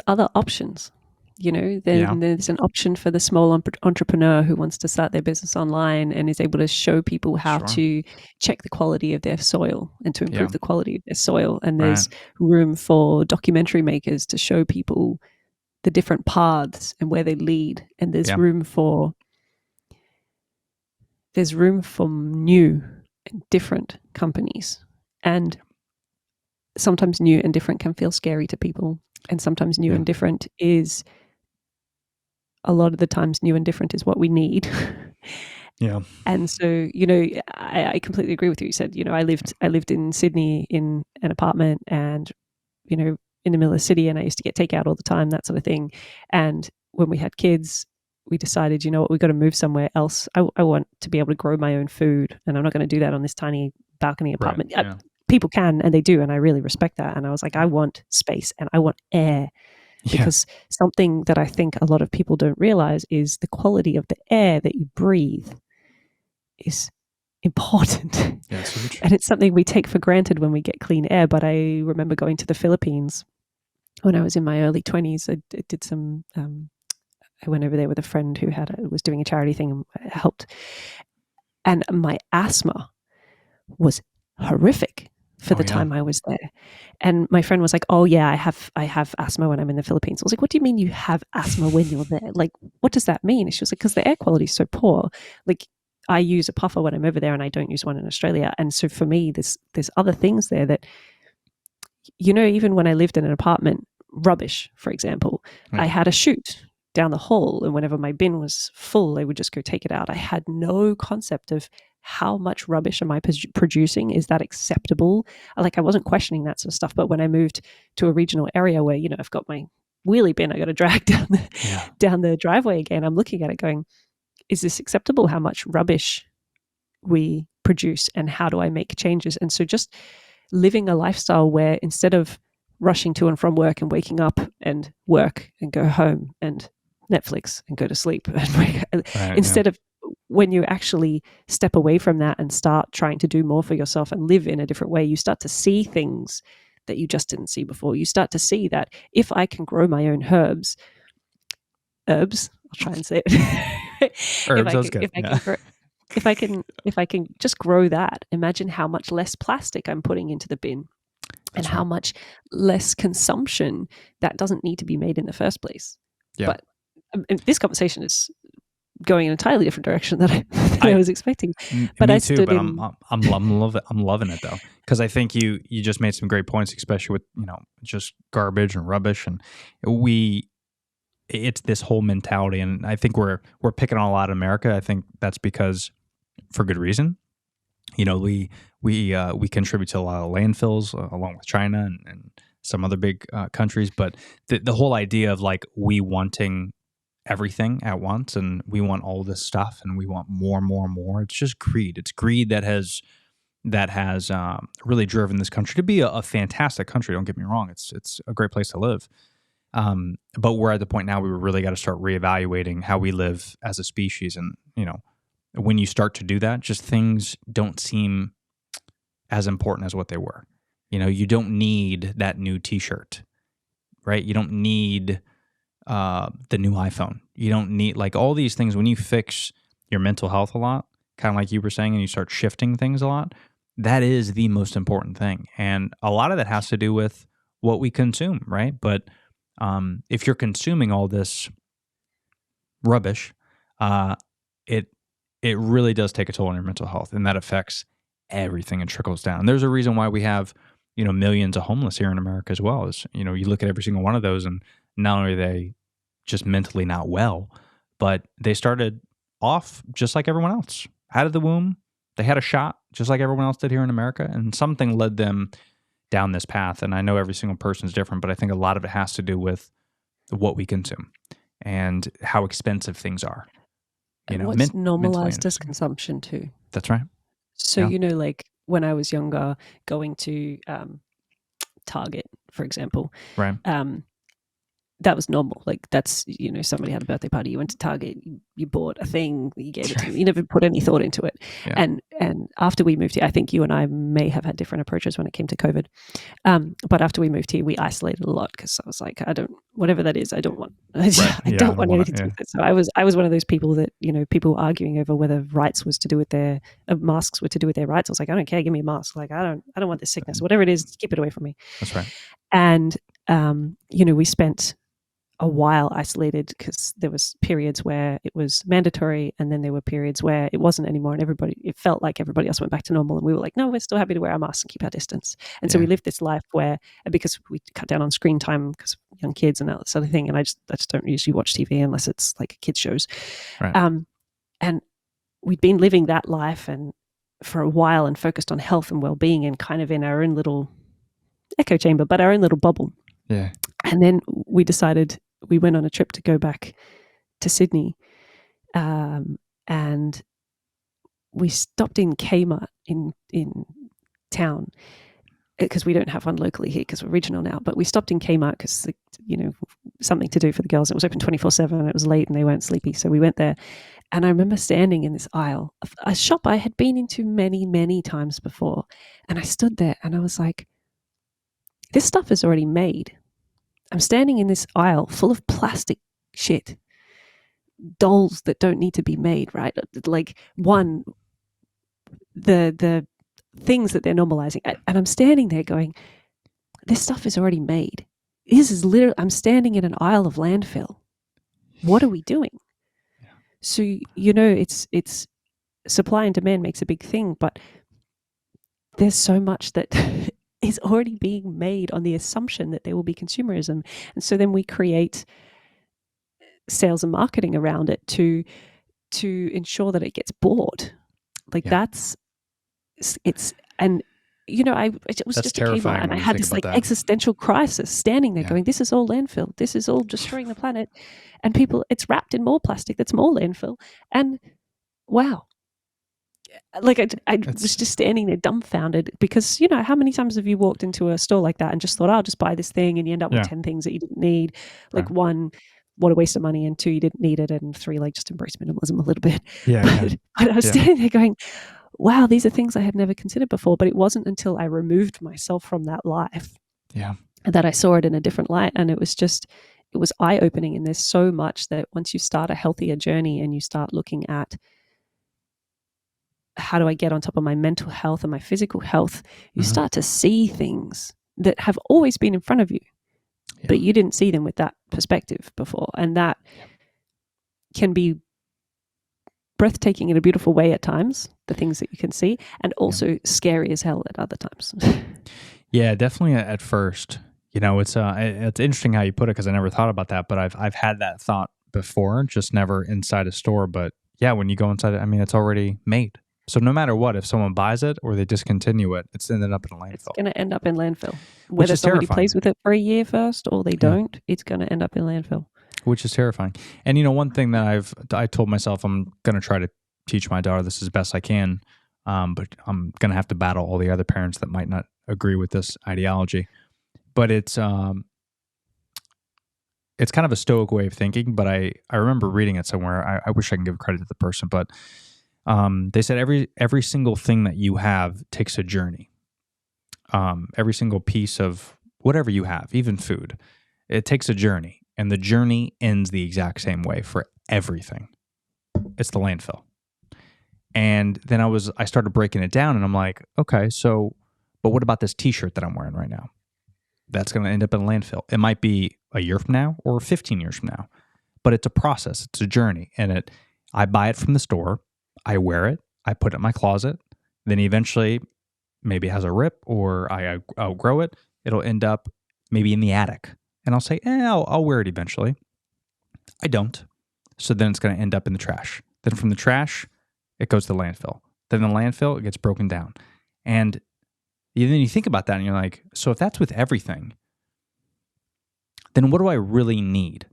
other options. There's an option for the small entrepreneur who wants to start their business online and is able to show people how to check the quality of their soil and to improve the quality of their soil. And there's room for documentary makers to show people the different paths and where they lead. And there's room for new and different companies. And sometimes new and different can feel scary to people. And sometimes new and different is, a lot of the times, new and different is what we need. Yeah. And so, I completely agree with you. You said, I lived in Sydney in an apartment and, in the middle of the city, and I used to get takeout all the time, that sort of thing. And when we had kids, we decided, we've got to move somewhere else. I want to be able to grow my own food, and I'm not going to do that on this tiny balcony apartment. Right, yeah. People can, and they do, and I really respect that. And I was like, I want space and I want air. Because something that I think a lot of people don't realize is the quality of the air that you breathe is important. Yeah, that's very true. And it's something we take for granted when we get clean air. But I remember going to the Philippines when I was in my early 20s. I did some, I went over there with a friend who was doing a charity thing and helped. And my asthma was horrific for the time I was there. And my friend was like, oh yeah, I have asthma when I'm in the Philippines. I was like, what do you mean you have asthma when you're there? Like, what does that mean? And she was like, because the air quality is so poor. Like, I use a puffer when I'm over there and I don't use one in Australia. And so for me, there's other things there that, even when I lived in an apartment, rubbish, for example, I had a chute down the hall, and whenever my bin was full, they would just go take it out. I had no concept of how much rubbish am I producing? Is that acceptable? I wasn't questioning that sort of stuff. But when I moved to a regional area where, I've got my wheelie bin, I got to drag down the driveway again, I'm looking at it going, is this acceptable? How much rubbish we produce, and how do I make changes? And so just living a lifestyle where instead of rushing to and from work and waking up and work and go home and Netflix and go to sleep, instead of when you actually step away from that and start trying to do more for yourself and live in a different way, you start to see things that you just didn't see before. You start to see that if I can grow my own herbs, I'll try and say it. Herbs, that's good. If I can just grow that, imagine how much less plastic I'm putting into the bin. And how much less consumption that doesn't need to be made in the first place. Yeah. But this conversation is going in an entirely different direction than I was expecting. But me too. But I'm loving it though, because I think you just made some great points, especially with just garbage and rubbish, and it's this whole mentality, and I think we're picking on a lot of America. I think that's because for good reason. We contribute to a lot of landfills along with China and some other big countries, but the whole idea of like we wanting everything at once and we want all this stuff and we want more. It's just greed. It's greed that has really driven this country to be a fantastic country. Don't get me wrong. It's a great place to live. But we're at the point now where we really got to start reevaluating how we live as a species. And, when you start to do that, just things don't seem as important as what they were. You don't need that new T-shirt, right? You don't need the new iPhone. You don't need like all these things. When you fix your mental health a lot, kind of like you were saying, and you start shifting things a lot, that is the most important thing. And a lot of that has to do with what we consume, right? But if you're consuming all this rubbish, it really does take a toll on your mental health, and that affects everything and trickles down. There's a reason why we have millions of homeless here in America as well. Is you look at every single one of those, and not only are they just mentally not well, but they started off just like everyone else out of the womb. They had a shot just like everyone else did here in America, and something led them down this path. And I know every single person is different, but I think a lot of it has to do with what we consume and how expensive things are. And what's normalized as consumption too. That's right. So, like when I was younger, going to Target, for example, right. That was normal. Like that's, somebody had a birthday party, you went to Target, you bought a thing, you gave it to them. You never put any thought into it. Yeah. And after we moved here, I think you and I may have had different approaches when it came to COVID. But after we moved here, we isolated a lot because I was like, whatever that is, I don't want, I don't want anything to do with it. So I was one of those people that, people arguing over whether rights was to do with their, masks were to do with their rights. I was like, I don't care, give me a mask. Like, I don't want this sickness, whatever it is, keep it away from me. That's right. And, we spent a while isolated because there was periods where it was mandatory, and then there were periods where it wasn't anymore, and it felt like everybody else went back to normal, and we were like, no, we're still happy to wear our masks and keep our distance. And so we lived this life where, because we cut down on screen time because of young kids and that sort of thing, and I just don't usually watch TV unless it's like kids shows. Right. And we'd been living that life and for a while and focused on health and well-being and kind of in our own little echo chamber, but our own little bubble. Yeah. And then we decided, we went on a trip to go back to Sydney, and we stopped in Kmart in town because we don't have one locally here because we're regional now. But we stopped in Kmart because something to do for the girls. It was open 24/7. It was late and they weren't sleepy, so we went there. And I remember standing in this aisle of a shop I had been into many, many times before, and I stood there and I was like, "This stuff is already made." I'm standing in this aisle full of plastic shit, dolls that don't need to be made, right? Like the things that they're normalizing. And I'm standing there going, this stuff is already made. This is literally, I'm standing in an aisle of landfill. What are we doing? Yeah. So, it's supply and demand makes a big thing, but there's so much that is already being made on the assumption that there will be consumerism. And so then we create sales and marketing around it to ensure that it gets bought. Like I was That's just terrifying, and I had this existential crisis standing there going, this is all landfill. This is all destroying the planet. And it's wrapped in more plastic. That's more landfill. And wow. Like I was just standing there dumbfounded because, how many times have you walked into a store like that and just thought, I'll just buy this thing, and you end up with 10 things that you didn't need. Like one, what a waste of money, and two, you didn't need it, and three, like just embrace minimalism a little bit. But I was standing there going, wow, these are things I had never considered before. But it wasn't until I removed myself from that life that I saw it in a different light. And it was eye-opening. And there's so much that once you start a healthier journey and you start looking at how do I get on top of my mental health and my physical health, you start to see things that have always been in front of you, but you didn't see them with that perspective before. And that can be breathtaking in a beautiful way at times, the things that you can see, and also scary as hell at other times. Yeah, definitely at first. It's interesting how you put it, because I never thought about that, but I've had that thought before, just never inside a store. But yeah, when you go inside it, it's already made. So no matter what, if someone buys it or they discontinue it, it's ended up in a landfill. It's going to end up in landfill. Whether somebody plays with it for a year first or they don't, it's going to end up in landfill. Which is terrifying. And one thing that I told myself, I'm going to try to teach my daughter this as best I can, but I'm going to have to battle all the other parents that might not agree with this ideology. But it's kind of a stoic way of thinking, but I remember reading it somewhere. I wish I can give credit to the person, but they said every single thing that you have takes a journey. every single piece of whatever you have, even food, it takes a journey, and the journey ends the exact same way for everything. It's the landfill. And then I started breaking it down, and I'm like, okay, so, but what about this t-shirt that I'm wearing right now? That's going to end up in a landfill. It might be a year from now or 15 years from now, but it's a process. It's a journey. And I buy it from the store. I wear it. I put it in my closet. Then eventually maybe it has a rip, or I outgrow it. It'll end up maybe in the attic. And I'll say, I'll wear it eventually. I don't. So then it's going to end up in the trash. Then from the trash, it goes to the landfill. Then the landfill, it gets broken down. And then you think about that and you're like, so if that's with everything, then what do I really need?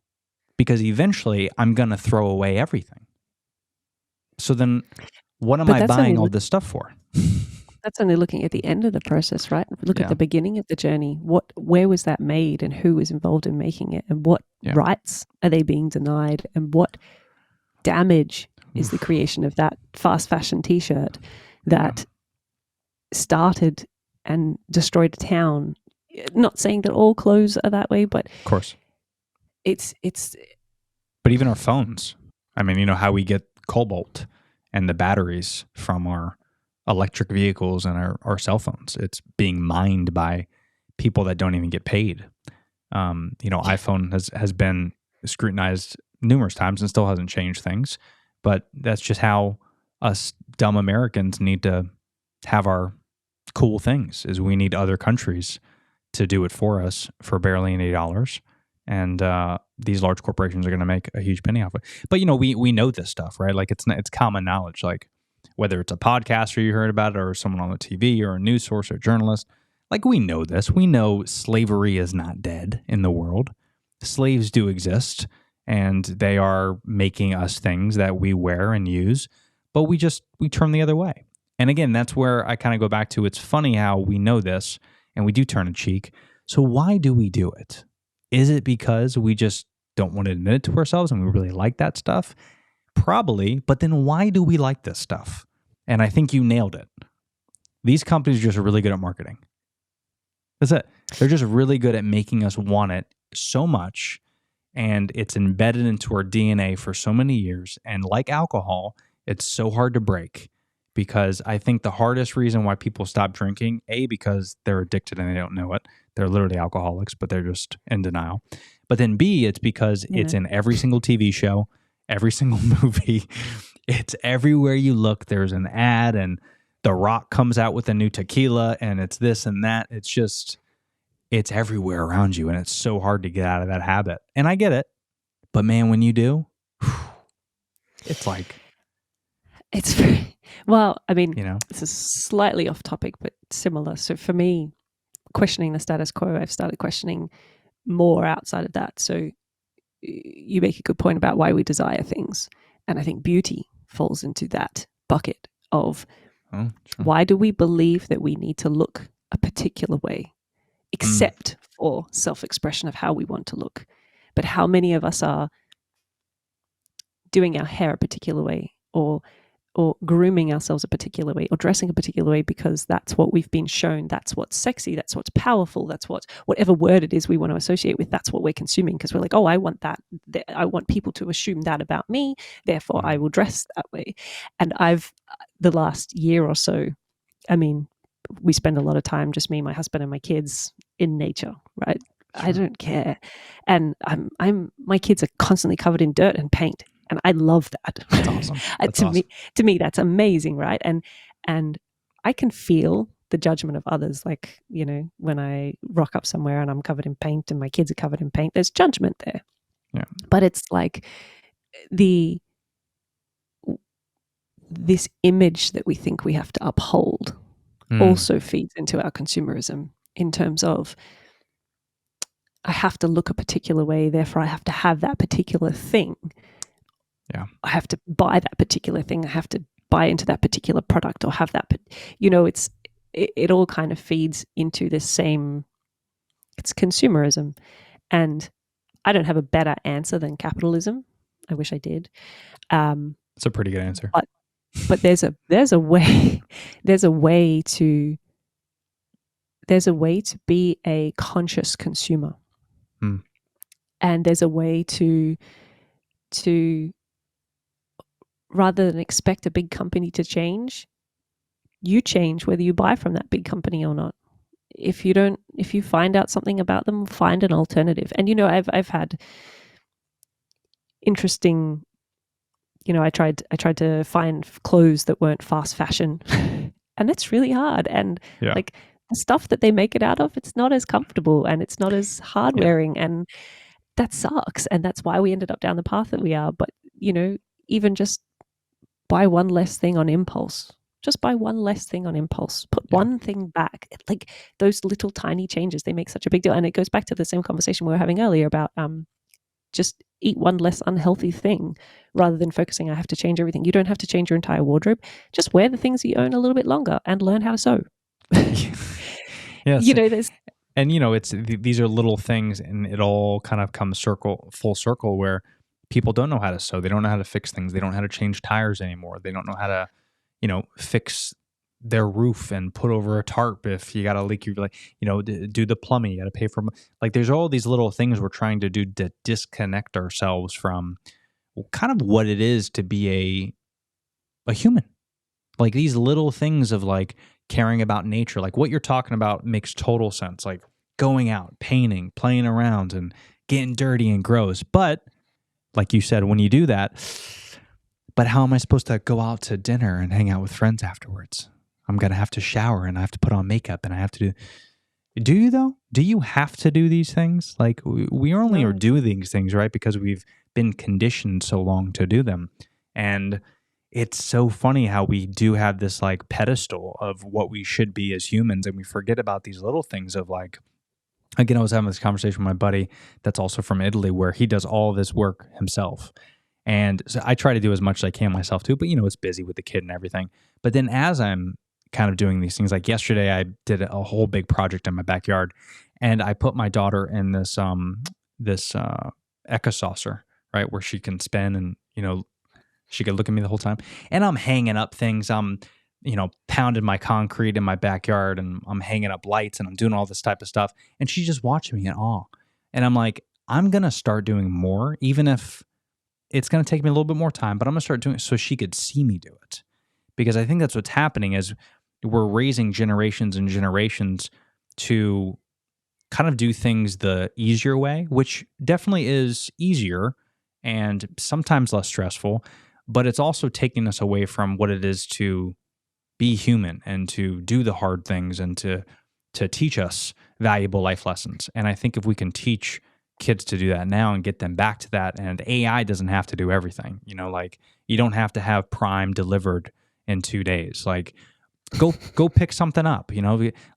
Because eventually I'm going to throw away everything. So then what am I buying all this stuff for? That's only looking at the end of the process, right? Look at the beginning of the journey. Where was that made, and who was involved in making it, and what rights are they being denied, and what damage is the creation of that fast fashion t-shirt that started and destroyed a town. Not saying that all clothes are that way, but of course, it's. But even our phones. I mean, you know how we get cobalt and the batteries from our electric vehicles and our cell phones. It's being mined by people that don't even get paid. iPhone has been scrutinized numerous times and still hasn't changed things. But that's just how us dumb Americans need to have our cool things, is we need other countries to do it for us for barely any dollars. And these large corporations are going to make a huge penny off it. But, we know this stuff, right? Like it's common knowledge, like whether it's a podcaster you heard about it or someone on the TV or a news source or a journalist, like we know this. We know slavery is not dead in the world. Slaves do exist, and they are making us things that we wear and use, but we turn the other way. And again, that's where I kind of go back to, it's funny how we know this and we do turn a cheek. So why do we do it? Is it because we just don't want to admit it to ourselves and we really like that stuff? Probably, but then why do we like this stuff? And I think you nailed it. These companies just are really good at marketing. That's it. They're just really good at making us want it so much, and it's embedded into our DNA for so many years. And like alcohol, it's so hard to break, because I think the hardest reason why people stop drinking, A, because they're addicted and they don't know it. They're literally alcoholics, but they're just in denial. But then B, it's because it's in every single TV show, every single movie. It's everywhere you look. There's an ad, and The Rock comes out with a new tequila, and it's this and that. It's everywhere around you, and it's so hard to get out of that habit. And I get it. But man, when you do, it's like... It's very... Well, I mean, this is slightly off topic, but similar. So for me, questioning the status quo, I've started questioning more outside of that. So you make a good point about why we desire things. And I think beauty falls into that bucket of why do we believe that we need to look a particular way, except for self-expression of how we want to look. But how many of us are doing our hair a particular way, or grooming ourselves a particular way, or dressing a particular way because that's what we've been shown, that's what's sexy, that's what's powerful, that's whatever word it is we want to associate with, that's what we're consuming, because we're like, oh, I want that. I want people to assume that about me, therefore I will dress that way. And the last year or so, I mean, we spend a lot of time, just me, my husband and my kids, in nature, right? Sure. I don't care. And my kids are constantly covered in dirt and paint. And I love that. That's awesome. To me, that's amazing, right? And I can feel the judgment of others. Like, when I rock up somewhere and I'm covered in paint and my kids are covered in paint, there's judgment there. Yeah. But it's like this image that we think we have to uphold also feeds into our consumerism, in terms of, I have to look a particular way, therefore I have to have that particular thing. Yeah, I have to buy that particular thing. I have to buy into that particular product, or have that. It all kind of feeds into this same. It's consumerism, and I don't have a better answer than capitalism. I wish I did. It's a pretty good answer. But there's a way to there's a way to be a conscious consumer. Hmm. And there's a way to rather than expect a big company to change, you change whether you buy from that big company or not. If you find out something about them, find an alternative. And I've had interesting, I tried to find clothes that weren't fast fashion, and it's really hard. And Yeah. like the stuff that they make it out of, it's not as comfortable and it's not as hard wearing, and that sucks. And that's why we ended up down the path that we are. But even just buy one less thing on impulse. Just buy one less thing on impulse. Put one thing back. Like those little tiny changes, they make such a big deal. And it goes back to the same conversation we were having earlier about just eat one less unhealthy thing rather than focusing, I have to change everything. You don't have to change your entire wardrobe. Just wear the things you own a little bit longer and learn how to sew. Yes. There's And these are little things, and it all kind of comes full circle, where people don't know how to sew. They don't know how to fix things. They don't know how to change tires anymore. They don't know how to, fix their roof and put over a tarp if you got a leak. You're like, do the plumbing. You got to pay for. Like, there's all these little things we're trying to do to disconnect ourselves from kind of what it is to be a human. Like these little things of like caring about nature, like what you're talking about makes total sense. Like going out, painting, playing around, and getting dirty and gross. But like you said, when you do that, but how am I supposed to go out to dinner and hang out with friends afterwards? I'm going to have to shower and I have to put on makeup and I have to do you though? Do you have to do these things? Like we only are doing these things, right? Because we've been conditioned so long to do them. And it's so funny how we do have this like pedestal of what we should be as humans. And we forget about these little things of like, again, I was having this conversation with my buddy that's also from Italy, where he does all this work himself. And so I try to do as much as I can myself too, but it's busy with the kid and everything. But then as I'm kind of doing these things, like yesterday, I did a whole big project in my backyard, and I put my daughter in this Echo saucer, right, where she can spin and she could look at me the whole time. And I'm hanging up things. I'm pounding my concrete in my backyard, and I'm hanging up lights, and I'm doing all this type of stuff. And she's just watching me in awe. And I'm like, I'm gonna start doing more, even if it's going to take me a little bit more time, but I'm going to start doing it so she could see me do it. Because I think that's what's happening is we're raising generations and generations to kind of do things the easier way, which definitely is easier and sometimes less stressful, but it's also taking us away from what it is to be human and to do the hard things and to teach us valuable life lessons. And I think if we can teach kids to do that now and get them back to that, and AI doesn't have to do everything, like you don't have to have Prime delivered in 2 days. Like go pick something up,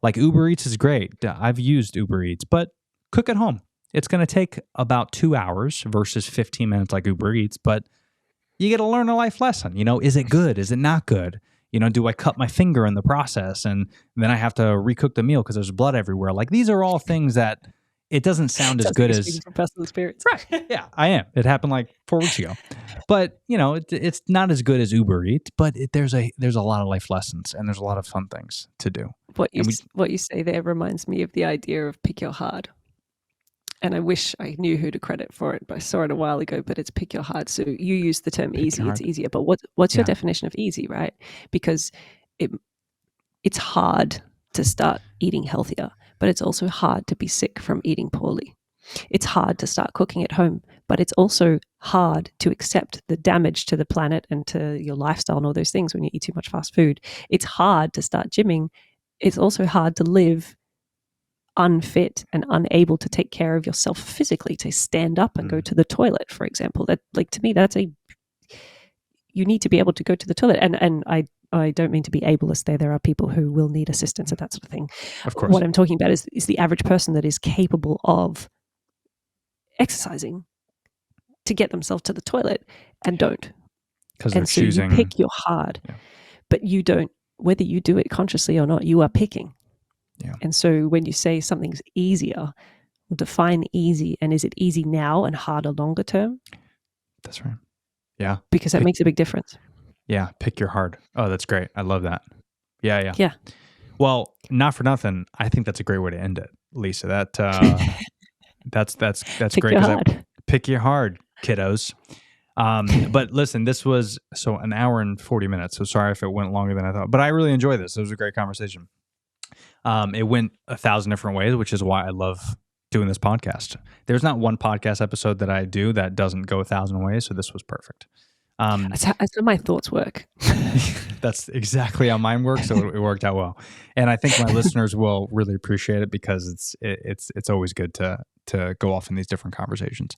like Uber Eats is great. I've used Uber Eats, but cook at home. It's going to take about 2 hours versus 15 minutes like Uber Eats, but you get to learn a life lesson. Is it good? Is it not good? Do I cut my finger in the process and then I have to recook the meal because there's blood everywhere? Like these are all things that it doesn't sound as good as from personal experience. Right. Yeah, I am. It happened like 4 weeks ago, but it's not as good as Uber Eats. But there's a lot of life lessons and there's a lot of fun things to do. What you say there reminds me of the idea of pick your hard. And I wish I knew who to credit for it, but I saw it a while ago. But it's pick your hard. So you use the term easy. It's easier. But what's your definition of easy, right? Because it's hard to start eating healthier, but it's also hard to be sick from eating poorly. It's hard to start cooking at home, but it's also hard to accept the damage to the planet and to your lifestyle and all those things when you eat too much fast food. It's hard to start gymming. It's also hard to live unfit and unable to take care of yourself physically, to stand up and go to the toilet, for example. That, like, to me, you need to be able to go to the toilet. And I don't mean to be ableist there. There are people who will need assistance and that sort of thing. Of course. What I'm talking about is the average person that is capable of exercising to get themselves to the toilet and don't. Because they're so choosing. You pick your hard, but you don't, whether you do it consciously or not, you are picking. Yeah. And so when you say something's easier, define easy, and is it easy now and harder longer term? That's right. Yeah. Because that makes a big difference. Yeah. Pick your hard. Oh, that's great. I love that. Yeah. Yeah. Well, not for nothing. I think that's a great way to end it, Lisa. That's Pick great your because heart. pick your hard, kiddos. But listen, this was an hour and 40 minutes. So sorry if it went longer than I thought, but I really enjoyed this. It was a great conversation. It went 1,000 different ways, which is why I love doing this podcast. There's not one podcast episode that I do that doesn't go 1,000 ways. So this was perfect. That's how my thoughts work. That's exactly how mine works. So it worked out well. And I think my listeners will really appreciate it because it's always good to go off in these different conversations.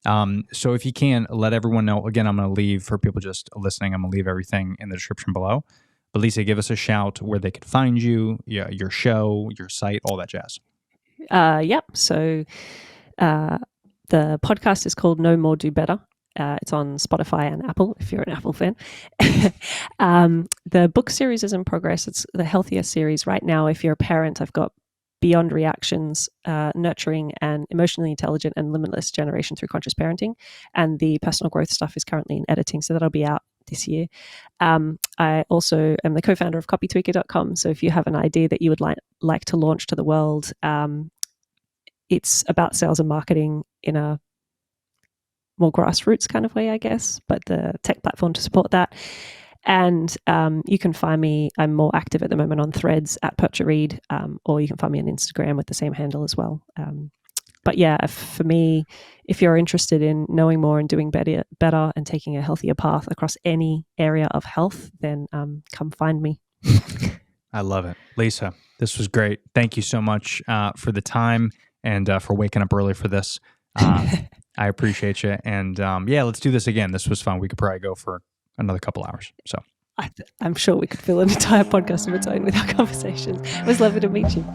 So if you can, let everyone know. Again, I'm going to leave, for people just listening, I'm going to leave everything in the description below. But Lisa, give us a shout where they could find you, your show, your site, all that jazz. Yep. So the podcast is called No More Do Better. It's on Spotify and Apple, if you're an Apple fan. The book series is in progress. It's the Healthier series. Right now, if you're a parent, I've got Beyond Reactions, Nurturing and Emotionally Intelligent and Limitless Generation Through Conscious Parenting. And the personal growth stuff is currently in editing, so that'll be out this year. I also am the co-founder of copytweaker.com. So if you have an idea that you would like to launch to the world, it's about sales and marketing in a more grassroots kind of way, I guess, but the tech platform to support that. And you can find me, I'm more active at the moment on Threads at Lisa Reid, or you can find me on Instagram with the same handle as well. But yeah, for me, if you're interested in knowing more and doing better and taking a healthier path across any area of health, then come find me. I love it. Lisa, this was great. Thank you so much for the time and for waking up early for this. I appreciate you. And yeah, let's do this again. This was fun. We could probably go for another couple hours. So I'm sure we could fill an entire podcast of its own with our conversations. It was lovely to meet you.